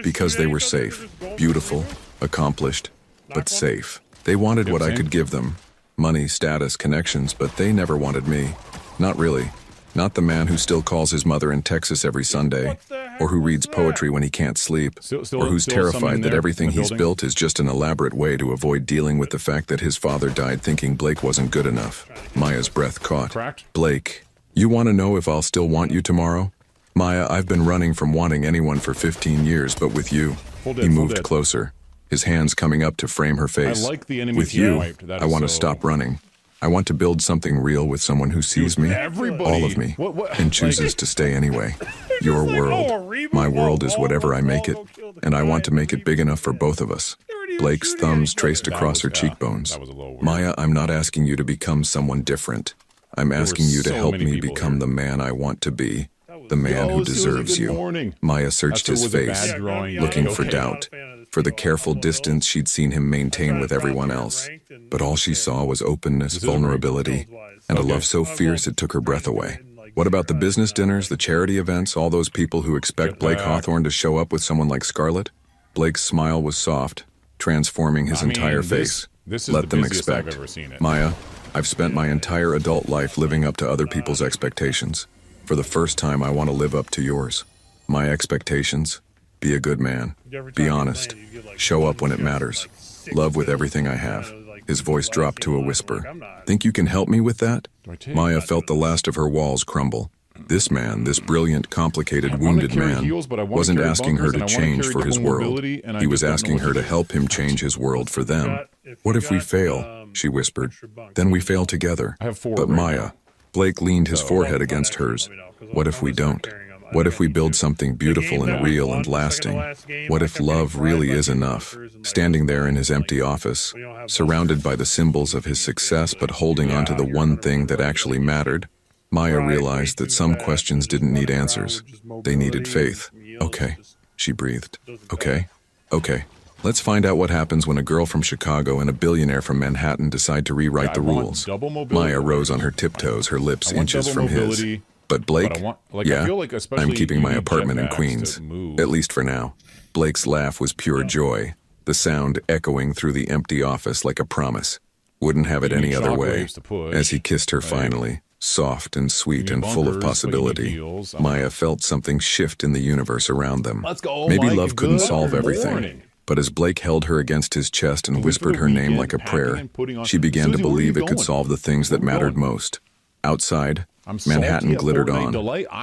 Because they were safe, beautiful, accomplished, but safe. They wanted what I could give them. Money, status, connections, but they never wanted me. Not really. Not the man who still calls his mother in Texas every Sunday, or who reads poetry when he can't sleep, or who's terrified that everything he's built is just an elaborate way to avoid dealing with the fact that his father died thinking Blake wasn't good enough. Maya's breath caught. Blake, you want to know if I'll still want you tomorrow? Maya, I've been running from wanting anyone for 15 years, but with you. He moved closer, his hands coming up to frame her face. With you, I want to stop running. I want to build something real with someone who sees me, all of me, and chooses to stay anyway. Your world. My world is whatever I make it, and I want to make it big enough for both of us. Blake's thumbs traced across her cheekbones. Maya, I'm not asking you to become someone different. I'm asking you to help me become the man I want to be, the man who deserves you. Maya searched his face, looking for doubt, for the careful distance she'd seen him maintain with everyone else. But all she saw was openness, vulnerability, and a love so fierce it took her breath away. What about the business dinners, the charity events, all those people who expect Blake Hawthorne to show up with someone like Scarlett? Blake's smile was soft, transforming his entire face. Let them expect. Maya, I've spent my entire adult life living up to other people's expectations. For the first time, I want to live up to yours. My expectations? Be a good man. Be honest. Show up when it matters. Love with everything I have. His voice dropped to a whisper. Think you can help me with that? Maya felt the last of her walls crumble. This man, this brilliant, complicated, wounded man, wasn't asking her to change for his world. He was asking her to help him change his world for them. What if we fail? She whispered. Then we fail together. But Maya, Blake leaned his forehead against hers. What if we don't? What if we build something beautiful and real and lasting? What if love really is enough? Standing there in his empty office, surrounded by the symbols of his success but holding on to the one thing that actually mattered, Maya realized that some questions didn't need answers. They needed faith. Okay, she breathed. Okay. Let's find out what happens when a girl from Chicago and a billionaire from Manhattan decide to rewrite the rules. Maya rose on her tiptoes, her lips inches from his. But Blake, I'm keeping my apartment in Queens, at least for now. Blake's laugh was pure joy, the sound echoing through the empty office like a promise. Wouldn't have it any other way. As he kissed her finally, soft and sweet and full of possibility, Maya felt something shift in the universe around them. Maybe love couldn't solve everything. But as Blake held her against his chest and whispered her name like a prayer, she began to believe it could solve the things that mattered most. Outside, Manhattan glittered on,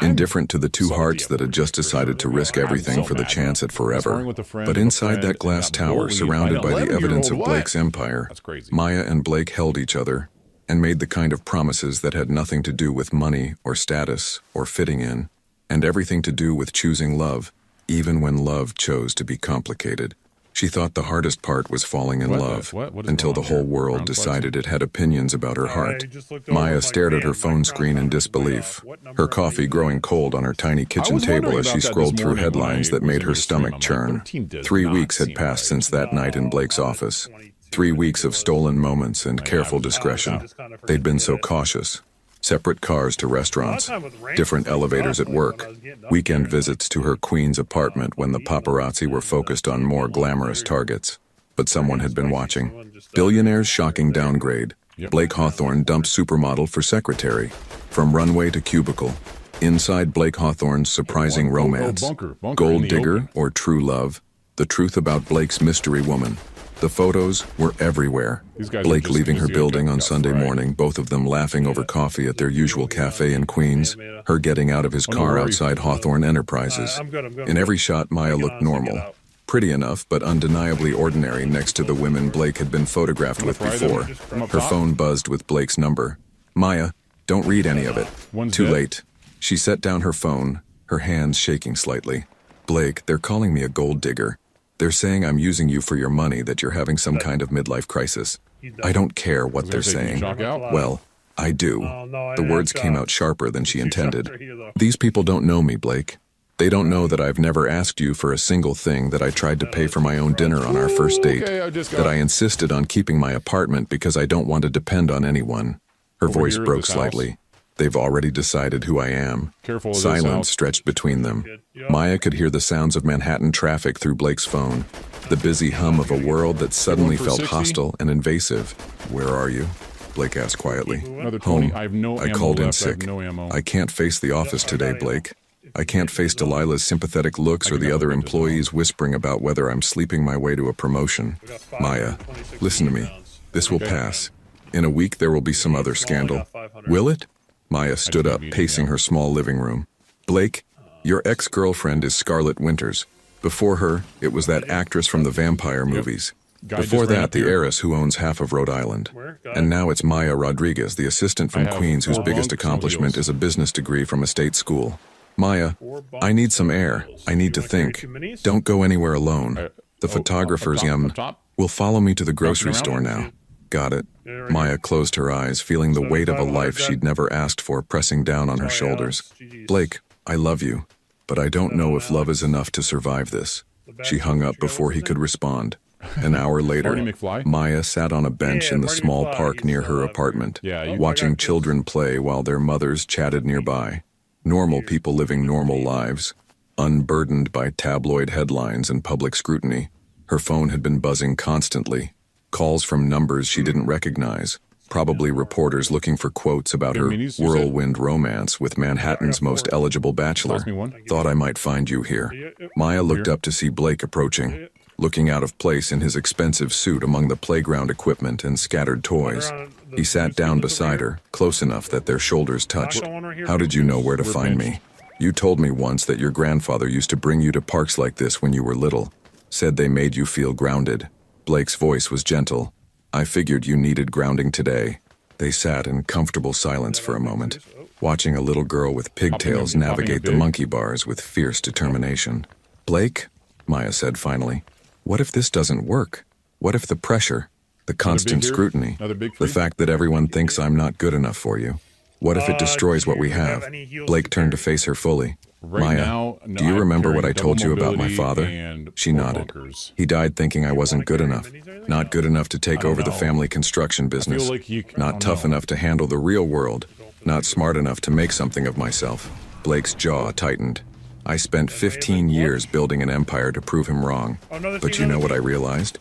indifferent to the two hearts that had just decided to risk everything for the chance at forever. But inside that glass tower, surrounded by the evidence of Blake's empire, Maya and Blake held each other and made the kind of promises that had nothing to do with money or status or fitting in, and everything to do with choosing love, even when love chose to be complicated. She thought the hardest part was falling in love, until the whole world decided it had opinions about her heart. Maya stared at her phone screen in disbelief, her coffee growing cold on her tiny kitchen table as she scrolled through headlines that made her stomach churn. 3 weeks had passed since that night in Blake's office. 3 weeks of stolen moments and careful discretion. They'd been so cautious. Separate cars to restaurants, different elevators at work, weekend visits to her Queens apartment when the paparazzi were focused on more glamorous targets. But someone had been watching. Billionaire's shocking downgrade. Blake Hawthorne dumped supermodel for secretary. From runway to cubicle. Inside Blake Hawthorne's surprising romance. Gold digger or true love? The truth about Blake's mystery woman. The photos were everywhere. Blake leaving her building on Sunday morning, both of them laughing over coffee at their usual cafe in Queens, her getting out of his car outside Hawthorne Enterprises. In every shot, Maya looked normal. Pretty enough, but undeniably ordinary next to the women Blake had been photographed with before. Her phone buzzed with Blake's number. Maya, don't read any of it. Too late. She set down her phone, her hands shaking slightly. Blake, they're calling me a gold digger. They're saying I'm using you for your money, that you're having some kind of midlife crisis. I don't care what they're saying. Well, I do. The words came out sharper than she intended. These people don't know me, Blake. They don't know that I've never asked you for a single thing, that I tried to pay for my own dinner on our first date, that I insisted on keeping my apartment because I don't want to depend on anyone. Her voice broke slightly. They've already decided who I am. Careful of this Silence house. stretched between them. Yep. Maya could hear the sounds of Manhattan traffic through Blake's phone. The busy hum of a world that suddenly for felt 60? hostile and invasive. Where are you? Blake asked quietly. Another 20. Home. I have no I ammo called in left. I have sick. no ammo. I can't face the office today, Blake. I can't face Delilah's sympathetic looks or the other employees whispering about whether I'm sleeping my way to a promotion. Maya, listen to me. This will pass. In a week there will be some other scandal. Will it? Maya stood up, pacing her small living room. Blake, your ex-girlfriend is Scarlett Winters. Before her, it was that actress from the vampire movies. Guy Before just ran that, up the here. heiress who owns half of Rhode Island. And now it's Maya Rodriguez, the assistant from I have Queens whose 4 biggest bunks, no accomplishment heels. is a business degree from a state school. Maya, I need some air. I need to think. Don't go anywhere alone. The photographers, up top? will follow me to the grocery around? store now. Got it. Maya closed her eyes, feeling the weight of a life she'd never asked for pressing down on her shoulders. Blake, I love you, but I don't know if love is enough to survive this. She hung up before he could respond. An hour later, Marty McFly? Maya sat on a bench in the Marty small McFly, park near her apartment, Yeah, you- watching children play while their mothers chatted nearby. Normal people living normal lives, unburdened by tabloid headlines and public scrutiny. Her phone had been buzzing constantly, calls from numbers she didn't recognize, probably reporters looking for quotes about her minis, you said? whirlwind romance with Manhattan's most eligible bachelor. Toss me one. Thought I might find you here. Maya looked up to see Blake approaching, looking out of place in his expensive suit among the playground equipment and scattered toys. He sat down beside her, close enough that their shoulders touched. How did you know where to find me? You told me once that your grandfather used to bring you to parks like this when you were little. Said they made you feel grounded. Blake's voice was gentle. I figured you needed grounding today. They sat in comfortable silence for a moment, watching a little girl with pigtails Popping a navigate the big. monkey bars with fierce determination. Blake, Maya said finally, what if this doesn't work? What if the pressure, the constant here? scrutiny, Another big for the you? fact that everyone thinks I'm not good enough for you? What if it destroys what we have? Blake turned to face her fully. Right Maya, now, no, do you I'm remember what I carrying told you double about my mobility father? and She 4 nodded. bunkers. He died thinking I wasn't good enough. Not good enough to take over the know. family construction business. like I Not don't tough know. enough to handle the real world. Not smart enough to make something of myself. Blake's jaw tightened. I spent 15 years building an empire to prove him wrong. But you know what I realized?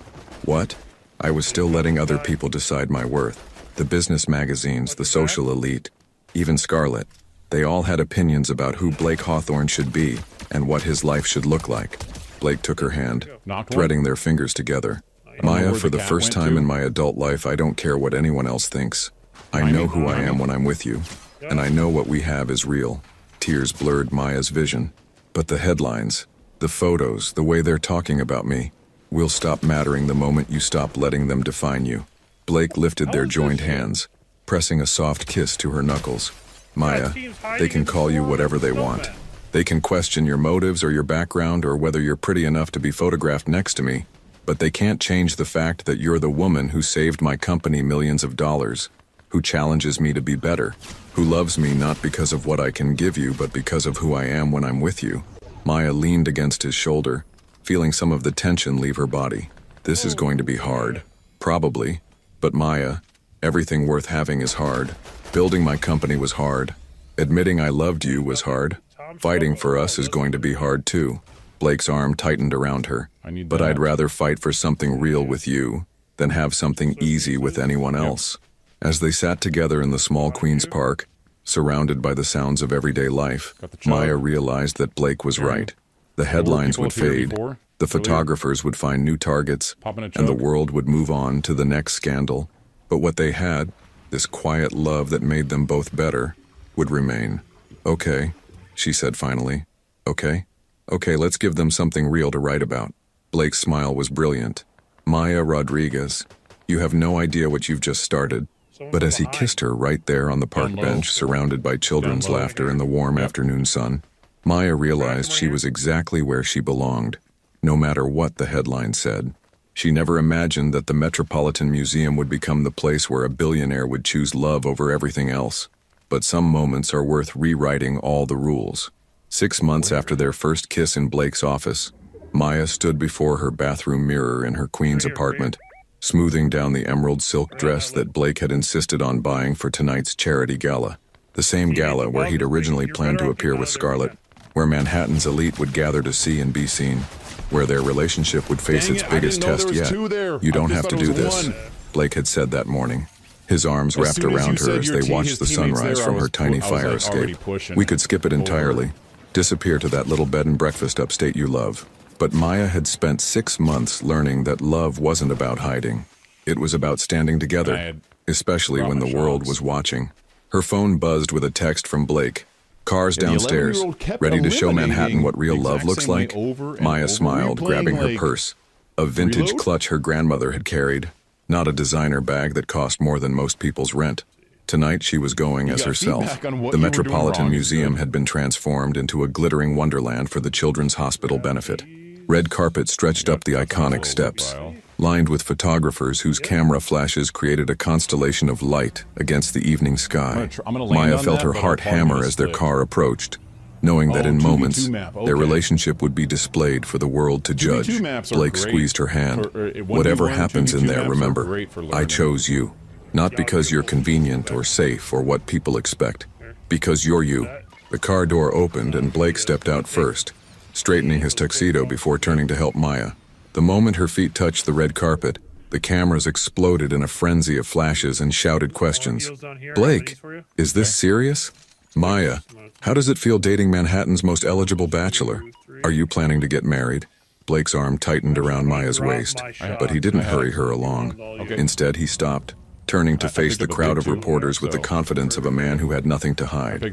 What? I was still letting other people decide my worth. The business magazines, the social elite, even Scarlett. They all had opinions about who Blake Hawthorne should be and what his life should look like. Blake took her hand, Knocked one? threading their fingers together. know Maya, where for the the cat first went time to. in my adult life, I don't care what anyone else thinks. I know who I am when I'm with you, and I know what we have is real. Tears blurred Maya's vision. But the headlines, the photos, the way they're talking about me, will stop mattering the moment you stop letting them define you. Blake lifted their joined hands, pressing a soft kiss to her knuckles. Maya, they can call you whatever they want. They can question your motives or your background or whether you're pretty enough to be photographed next to me, but they can't change the fact that you're the woman who saved my company millions of dollars, who challenges me to be better, who loves me not because of what I can give you, but because of who I am when I'm with you. Maya leaned against his shoulder, feeling some of the tension leave her body. This is going to be hard. Probably. But Maya, everything worth having is hard. Building my company was hard. Admitting I loved you was hard. Fighting for us is going to be hard too. Blake's arm tightened around her. But I'd rather fight for something real with you than have something easy with anyone else. As they sat together in the small Queens Park, surrounded by the sounds of everyday life, Maya realized that Blake was right. The headlines would fade, the photographers would find new targets, and the world would move on to the next scandal. But what they had, this quiet love that made them both better, would remain. Okay, she said finally. Okay? Okay, let's give them something real to write about. Blake's smile was brilliant. Maya Rodriguez, you have no idea what you've just started. But as he kissed her right there on the park bench, surrounded by children's laughter in the warm afternoon sun, Maya realized she was exactly where she belonged, no matter what the headline said. She never imagined that the Metropolitan Museum would become the place where a billionaire would choose love over everything else. But some moments are worth rewriting all the rules. 6 months after their first kiss in Blake's office, Maya stood before her bathroom mirror in her Queens apartment, smoothing down the emerald silk dress that Blake had insisted on buying for tonight's charity gala. The same gala where he'd originally planned to appear with Scarlett, where Manhattan's elite would gather to see and be seen, where their relationship would face its biggest test yet. You don't have to do this, Blake had said that morning, his arms wrapped around her as they watched the sunrise from her tiny fire escape. We could skip it entirely, disappear to that little bed and breakfast upstate you love. But Maya had spent 6 months learning that love wasn't about hiding. It was about standing together, especially when the world was watching. Her phone buzzed with a text from Blake. Cars downstairs, ready to show Manhattan what real love looks like? Maya smiled, grabbing her purse. A vintage clutch her grandmother had carried, not a designer bag that cost more than most people's rent. Tonight she was going as herself. The Metropolitan Museum had been transformed into a glittering wonderland for the Children's Hospital benefit. Red carpet stretched up the iconic steps, lined with photographers whose camera flashes created a constellation of light against the evening sky. Maya felt her heart hammer as their car approached, knowing that in moments, their relationship would be displayed for the world to judge. Blake squeezed her hand. Whatever happens in there, remember, I chose you. Not because you're convenient or safe or what people expect, because you're you. The car door opened and Blake stepped out first, straightening his tuxedo before turning to help Maya. The moment her feet touched the red carpet, the cameras exploded in a frenzy of flashes and shouted questions. Blake, is this serious? Maya, how does it feel dating Manhattan's most eligible bachelor? Are you planning to get married? Blake's arm tightened around Maya's waist, but he didn't hurry her along. Instead, he stopped, turning to face the crowd of reporters with the confidence of a man who had nothing to hide.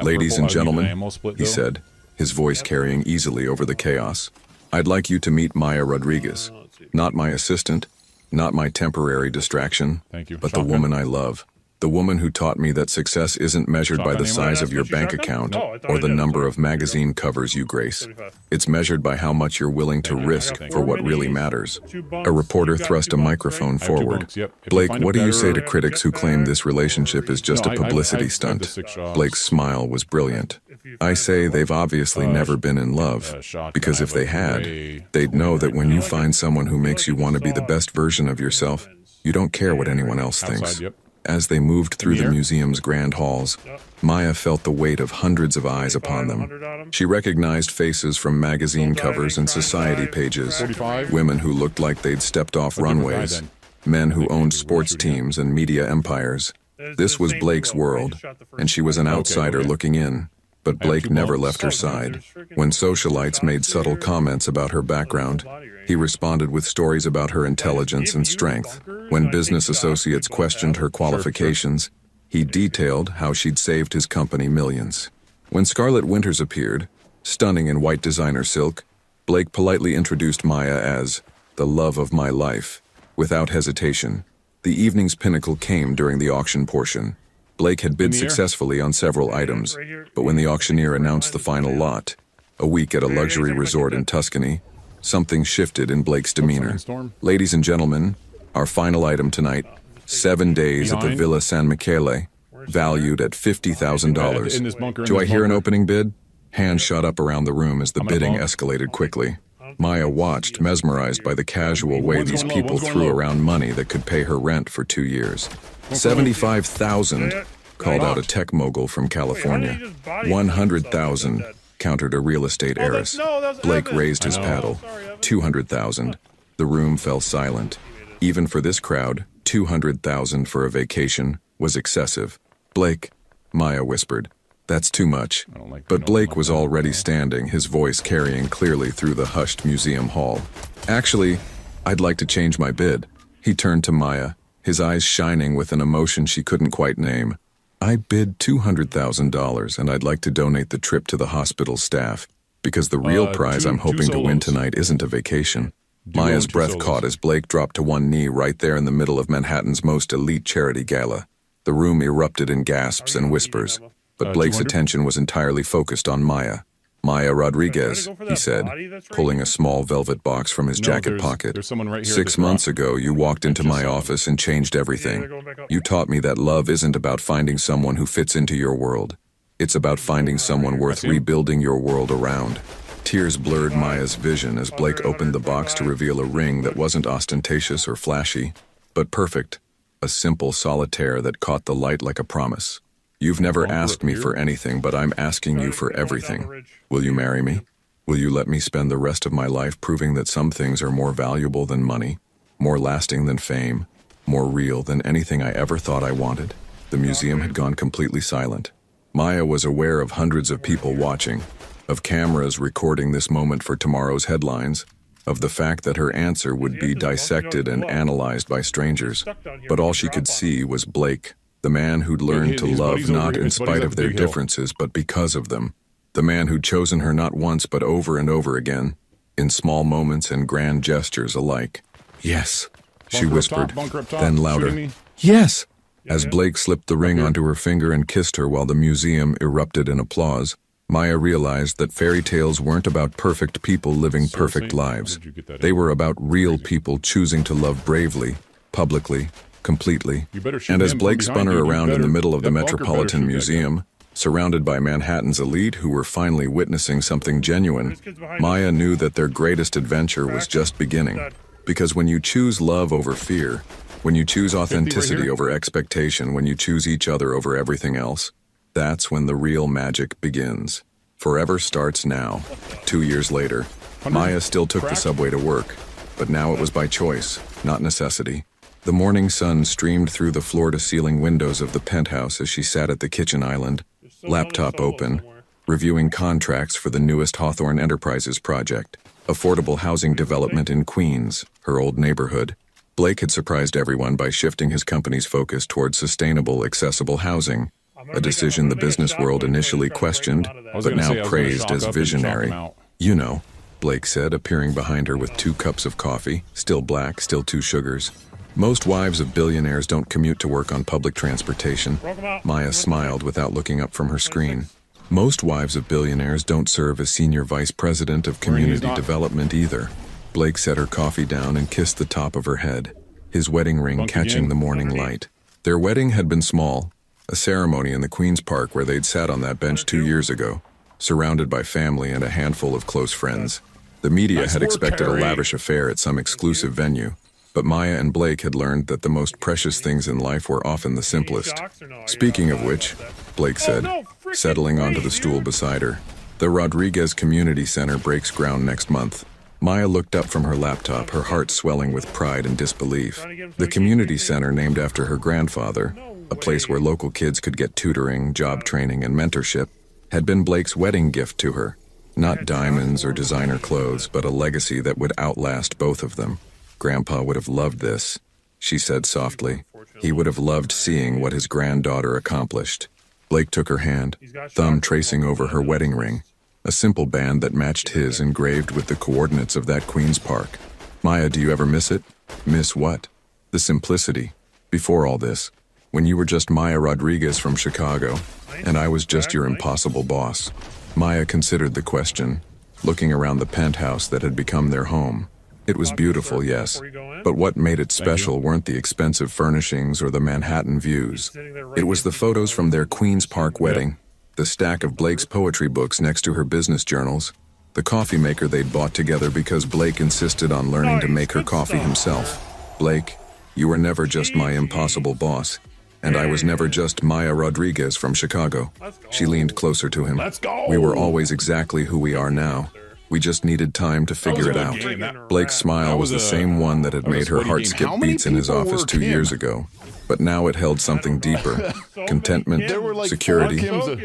Ladies and gentlemen, he said, his voice carrying easily over the chaos, I'd like you to meet Maya Rodriguez. Not my assistant, not my temporary distraction, but the woman I love. The woman who taught me that success isn't measured by the size of your bank account or the number of magazine covers you grace. It's measured by how much you're willing to risk for what really matters. A reporter thrust a microphone forward. Blake, what do you say to critics who claim this relationship is just a publicity stunt? Blake's smile was brilliant. I say they've obviously never been in love, because if they had, they'd know that when you find someone who makes you want to be the best version of yourself, you don't care what anyone else thinks. As they moved through the museum's grand halls, Maya felt the weight of hundreds of eyes upon them. She recognized faces from magazine covers and society pages, women who looked like they'd stepped off runways, men who owned sports teams and media empires. This was Blake's world, and she was an outsider looking in. But Blake never left her side. When socialites made subtle comments about her background, he responded with stories about her intelligence and strength. When business associates questioned her qualifications, he detailed how she'd saved his company millions. When Scarlett Winters appeared, stunning in white designer silk, Blake politely introduced Maya as the love of my life. Without hesitation, the evening's pinnacle came during the auction portion. Blake had bid successfully on several items, but when the auctioneer announced the final lot, a week at a luxury resort in Tuscany, something shifted in Blake's demeanor. Ladies and gentlemen, our final item tonight, 7 days at the Villa San Michele, valued at $50,000. Do I hear an opening bid? Hands shot up around the room as the bidding escalated quickly. Maya watched, mesmerized by the casual way these people threw around money that could pay her rent for 2 years. $75,000, called out a tech mogul from California. $100,000, countered a real estate heiress. Blake raised his paddle. $200,000. The room fell silent. Even for this crowd, $200,000 for a vacation was excessive. Blake, Maya whispered, that's too much. But Blake was already standing, his voice carrying clearly through the hushed museum hall. Actually, I'd like to change my bid. He turned to Maya, his eyes shining with an emotion she couldn't quite name. I bid $200,000 and I'd like to donate the trip to the hospital staff, because the real prize I'm hoping to win tonight isn't a vacation. Maya's breath caught as Blake dropped to one knee right there in the middle of Manhattan's most elite charity gala. The room erupted in gasps and whispers, but Blake's attention was entirely focused on Maya. Maya Rodriguez, he said, pulling a small velvet box from his jacket pocket. 6 months ago, you walked into my office and changed everything. You taught me that love isn't about finding someone who fits into your world. It's about finding someone worth rebuilding your world around. Tears blurred Maya's vision as Blake opened the box to reveal a ring that wasn't ostentatious or flashy, but perfect, a simple solitaire that caught the light like a promise. You've never asked me for anything, but I'm asking you for everything. Will you marry me? Will you let me spend the rest of my life proving that some things are more valuable than money, more lasting than fame, more real than anything I ever thought I wanted? The museum had gone completely silent. Maya was aware of hundreds of people watching, of cameras recording this moment for tomorrow's headlines, of the fact that her answer would be dissected and analyzed by strangers. But all she could see was Blake, the man who'd learned to love not in spite of their differences but because of them. The man who'd chosen her not once but over and over again, in small moments and grand gestures alike. Yes, she whispered, then louder. Yes! As Blake slipped the ring onto her finger and kissed her while the museum erupted in applause, Maya realized that fairy tales weren't about perfect people living perfect lives. They were about real people choosing to love bravely, publicly, completely. And as Blake spun her around in the middle of the Metropolitan Museum, surrounded by Manhattan's elite who were finally witnessing something genuine, Maya knew that their greatest adventure was just beginning. Because when you choose love over fear, when you choose authenticity over expectation, when you choose each other over everything else, that's when the real magic begins. Forever starts now. 2 years later, Maya still took the subway to work, but now it was by choice, not necessity. The morning sun streamed through the floor-to-ceiling windows of the penthouse as she sat at the kitchen island, laptop open, reviewing contracts for the newest Hawthorne Enterprises project, affordable housing development in Queens, her old neighborhood. Blake had surprised everyone by shifting his company's focus towards sustainable, accessible housing, a decision the business world initially questioned, but now praised as visionary. You know, Blake said, appearing behind her with 2 cups of coffee, still black, still 2 sugars. Most wives of billionaires don't commute to work on public transportation. Maya smiled without looking up from her screen. Most wives of billionaires don't serve as senior vice president of community development either. Blake set her coffee down and kissed the top of her head, his wedding ring catching the morning light. Their wedding had been small, a ceremony in the Queen's Park where they'd sat on that bench 2 years ago, surrounded by family and a handful of close friends. The media had expected a lavish affair at some exclusive venue, but Maya and Blake had learned that the most precious things in life were often the simplest. Speaking of which, Blake said, settling onto the stool beside her, the Rodriguez Community Center breaks ground next month. Maya looked up from her laptop, her heart swelling with pride and disbelief. The community center, named after her grandfather, a place where local kids could get tutoring, job training, and mentorship, had been Blake's wedding gift to her. Not diamonds or designer clothes, but a legacy that would outlast both of them. Grandpa would have loved this, she said softly. He would have loved seeing what his granddaughter accomplished. Blake took her hand, thumb tracing over her wedding ring, a simple band that matched his engraved with the coordinates of that Queen's Park. Maya, do you ever miss it? Miss what? The simplicity. Before all this, when you were just Maya Rodriguez from Chicago, and I was just your impossible boss. Maya considered the question, looking around the penthouse that had become their home. It was beautiful, yes, but what made it special weren't the expensive furnishings or the Manhattan views. It was the photos from their Queen's Park wedding, the stack of Blake's poetry books next to her business journals, the coffee maker they'd bought together because Blake insisted on learning to make her coffee himself. Blake, you were never just my impossible boss, and I was never just Maya Rodriguez from Chicago. She leaned closer to him. We were always exactly who we are now. We just needed time to figure it out. Blake's smile was the same one that had made her heart skip beats in his office 2 years ago. But now it held something deeper. Contentment, security,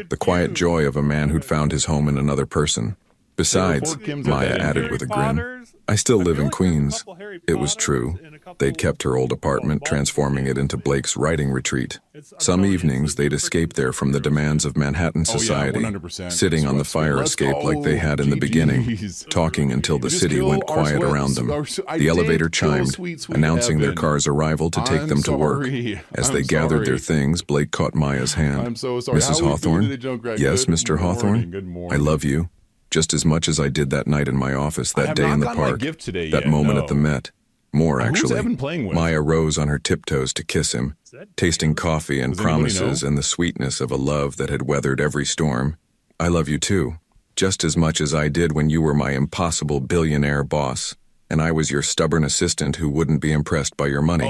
the quiet joy of a man who'd found his home in another person. Besides, Maya added with a grin, I still live in Queens. It was true. They'd kept her old apartment, transforming it into Blake's writing retreat. Some evenings, they'd escape there from the demands of Manhattan society, sitting on the fire escape like they had in the beginning, talking until the city went quiet around them. The elevator chimed, announcing their car's arrival to take them to work. As they gathered their things, Blake caught Maya's hand. Mrs. Hawthorne? Yes, Mr. Hawthorne? I love you. Just as much as I did that night in my office, that day in the park, that moment at the Met. More, actually. Maya rose on her tiptoes to kiss him, tasting coffee and promises and the sweetness of a love that had weathered every storm. I love you too, just as much as I did when you were my impossible billionaire boss, and I was your stubborn assistant who wouldn't be impressed by your money.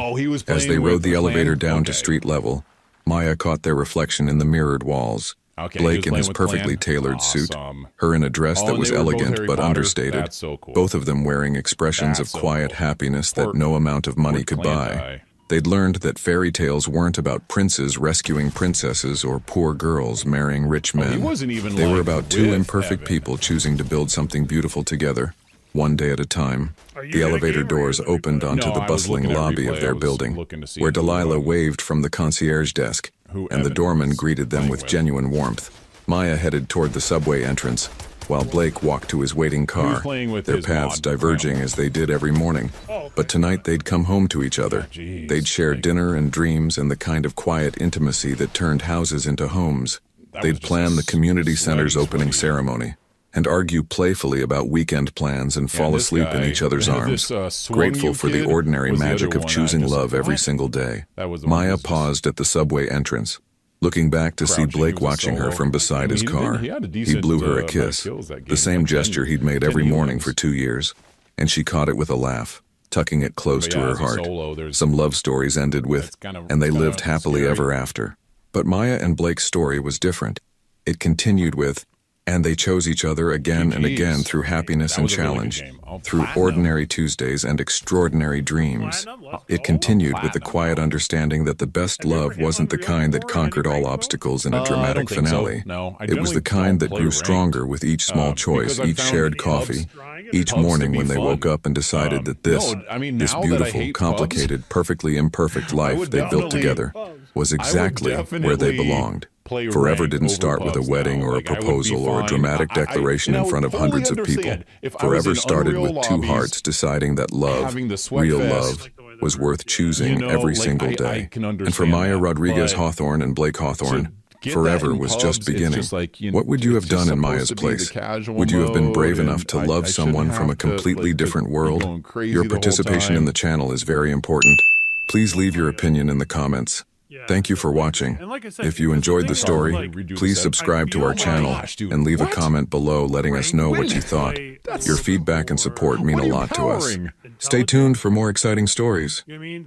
As they rode the elevator down to street level, Maya caught their reflection in the mirrored walls. Okay, Blake he was in his playing with perfectly plan? tailored suit, Awesome. her in a dress Oh, that and was they were both elegant Harry but Potter? understated, That's so cool. both of them wearing expressions That's of so quiet cool. happiness Poor- that no amount of money poor could clan buy. guy. They'd learned that fairy tales weren't about princes rescuing princesses or poor girls marrying rich men. He wasn't even They were like about two with imperfect Evan. people choosing to build something beautiful together, one day at a time. Are you The gonna elevator game or are you doors gonna opened replay? onto No, the I was bustling looking at lobby of replay. I their was building, looking to see where who, Delilah waved from the concierge desk, who and the Evan doorman was greeted them playing with with. genuine warmth. Maya headed toward the subway entrance, while Blake walked to his waiting car, playing with their his paths mod diverging grandma. as they did every morning. Oh, okay. But tonight they'd come home to each other. Jeez, They'd share like- dinner and dreams and the kind of quiet intimacy that turned houses into homes. That was They'd just plan a the community sweaty, center's opening sweaty- ceremony and argue playfully about weekend plans and fall this asleep in guy, each other's arms, this, Swung grateful You for the kid ordinary was the magic other of one. I choosing just love like, every what? single day. That was the one who Maya was just paused at the subway entrance, looking back to see crouching. Blake He was a watching her solo. from beside I mean, his car. he had a He decent, blew her a amount of kiss, kills that game. the same Like 10 gesture he'd made every 10 morning wins. for 2 years, and she caught it with a laugh, tucking it close But to yeah, her as a heart. solo, there's- Some love stories ended with, That's kind of- and they kind of lived happily scary. ever after. But Maya and Blake's story was different. It continued with, and they chose each other again and again GGs. through happiness That and was a really good challenge, game. Oh, through platinum. ordinary Tuesdays and extraordinary dreams. Platinum, let's It go. continued with the Platinum. quiet understanding that the best Have you ever love hit wasn't the one kind that before? conquered Any all break obstacles in I a don't dramatic think so. finale. No, I It was generally the kind that don't grew play stronger ranked, with each small choice because I each found shared pubs- coffee, Trying it? each pubs to morning be when they fun. woke up and decided that this, no, I mean, this now that I beautiful, hate pubs, complicated, perfectly imperfect life would they built definitely- together was exactly where they definitely belonged. play Forever ranked didn't over start with a pubs wedding now. or a Like, I would be proposal or a fine. dramatic declaration and I in front of would hundreds of totally people. understand if I was Forever in started Unreal with two lobbies, hearts deciding that love, having the sweat real fest. love, was worth choosing You know, every like, single I day. can And for understand Maya that, Rodriguez but Hawthorne and Blake Hawthorne, get forever that in was pubs, just it's beginning. just like, What would you it's have done just in supposed Maya's to be place? the casual Would you have been brave mode, enough to and love I someone shouldn't from a have to, completely like, different be world? going crazy Your the whole participation in time. the channel is very important. Please leave your opinion in the comments. Yeah. Thank you for watching. And like I said, If you because enjoyed the the thing story, was, like, Redo the please set. subscribe to I our feel channel gosh, dude, and leave a what? comment below letting us know what you thought. That's- Your feedback and support mean What a are you lot to us. powering? Stay tuned for more exciting stories. You know what I mean?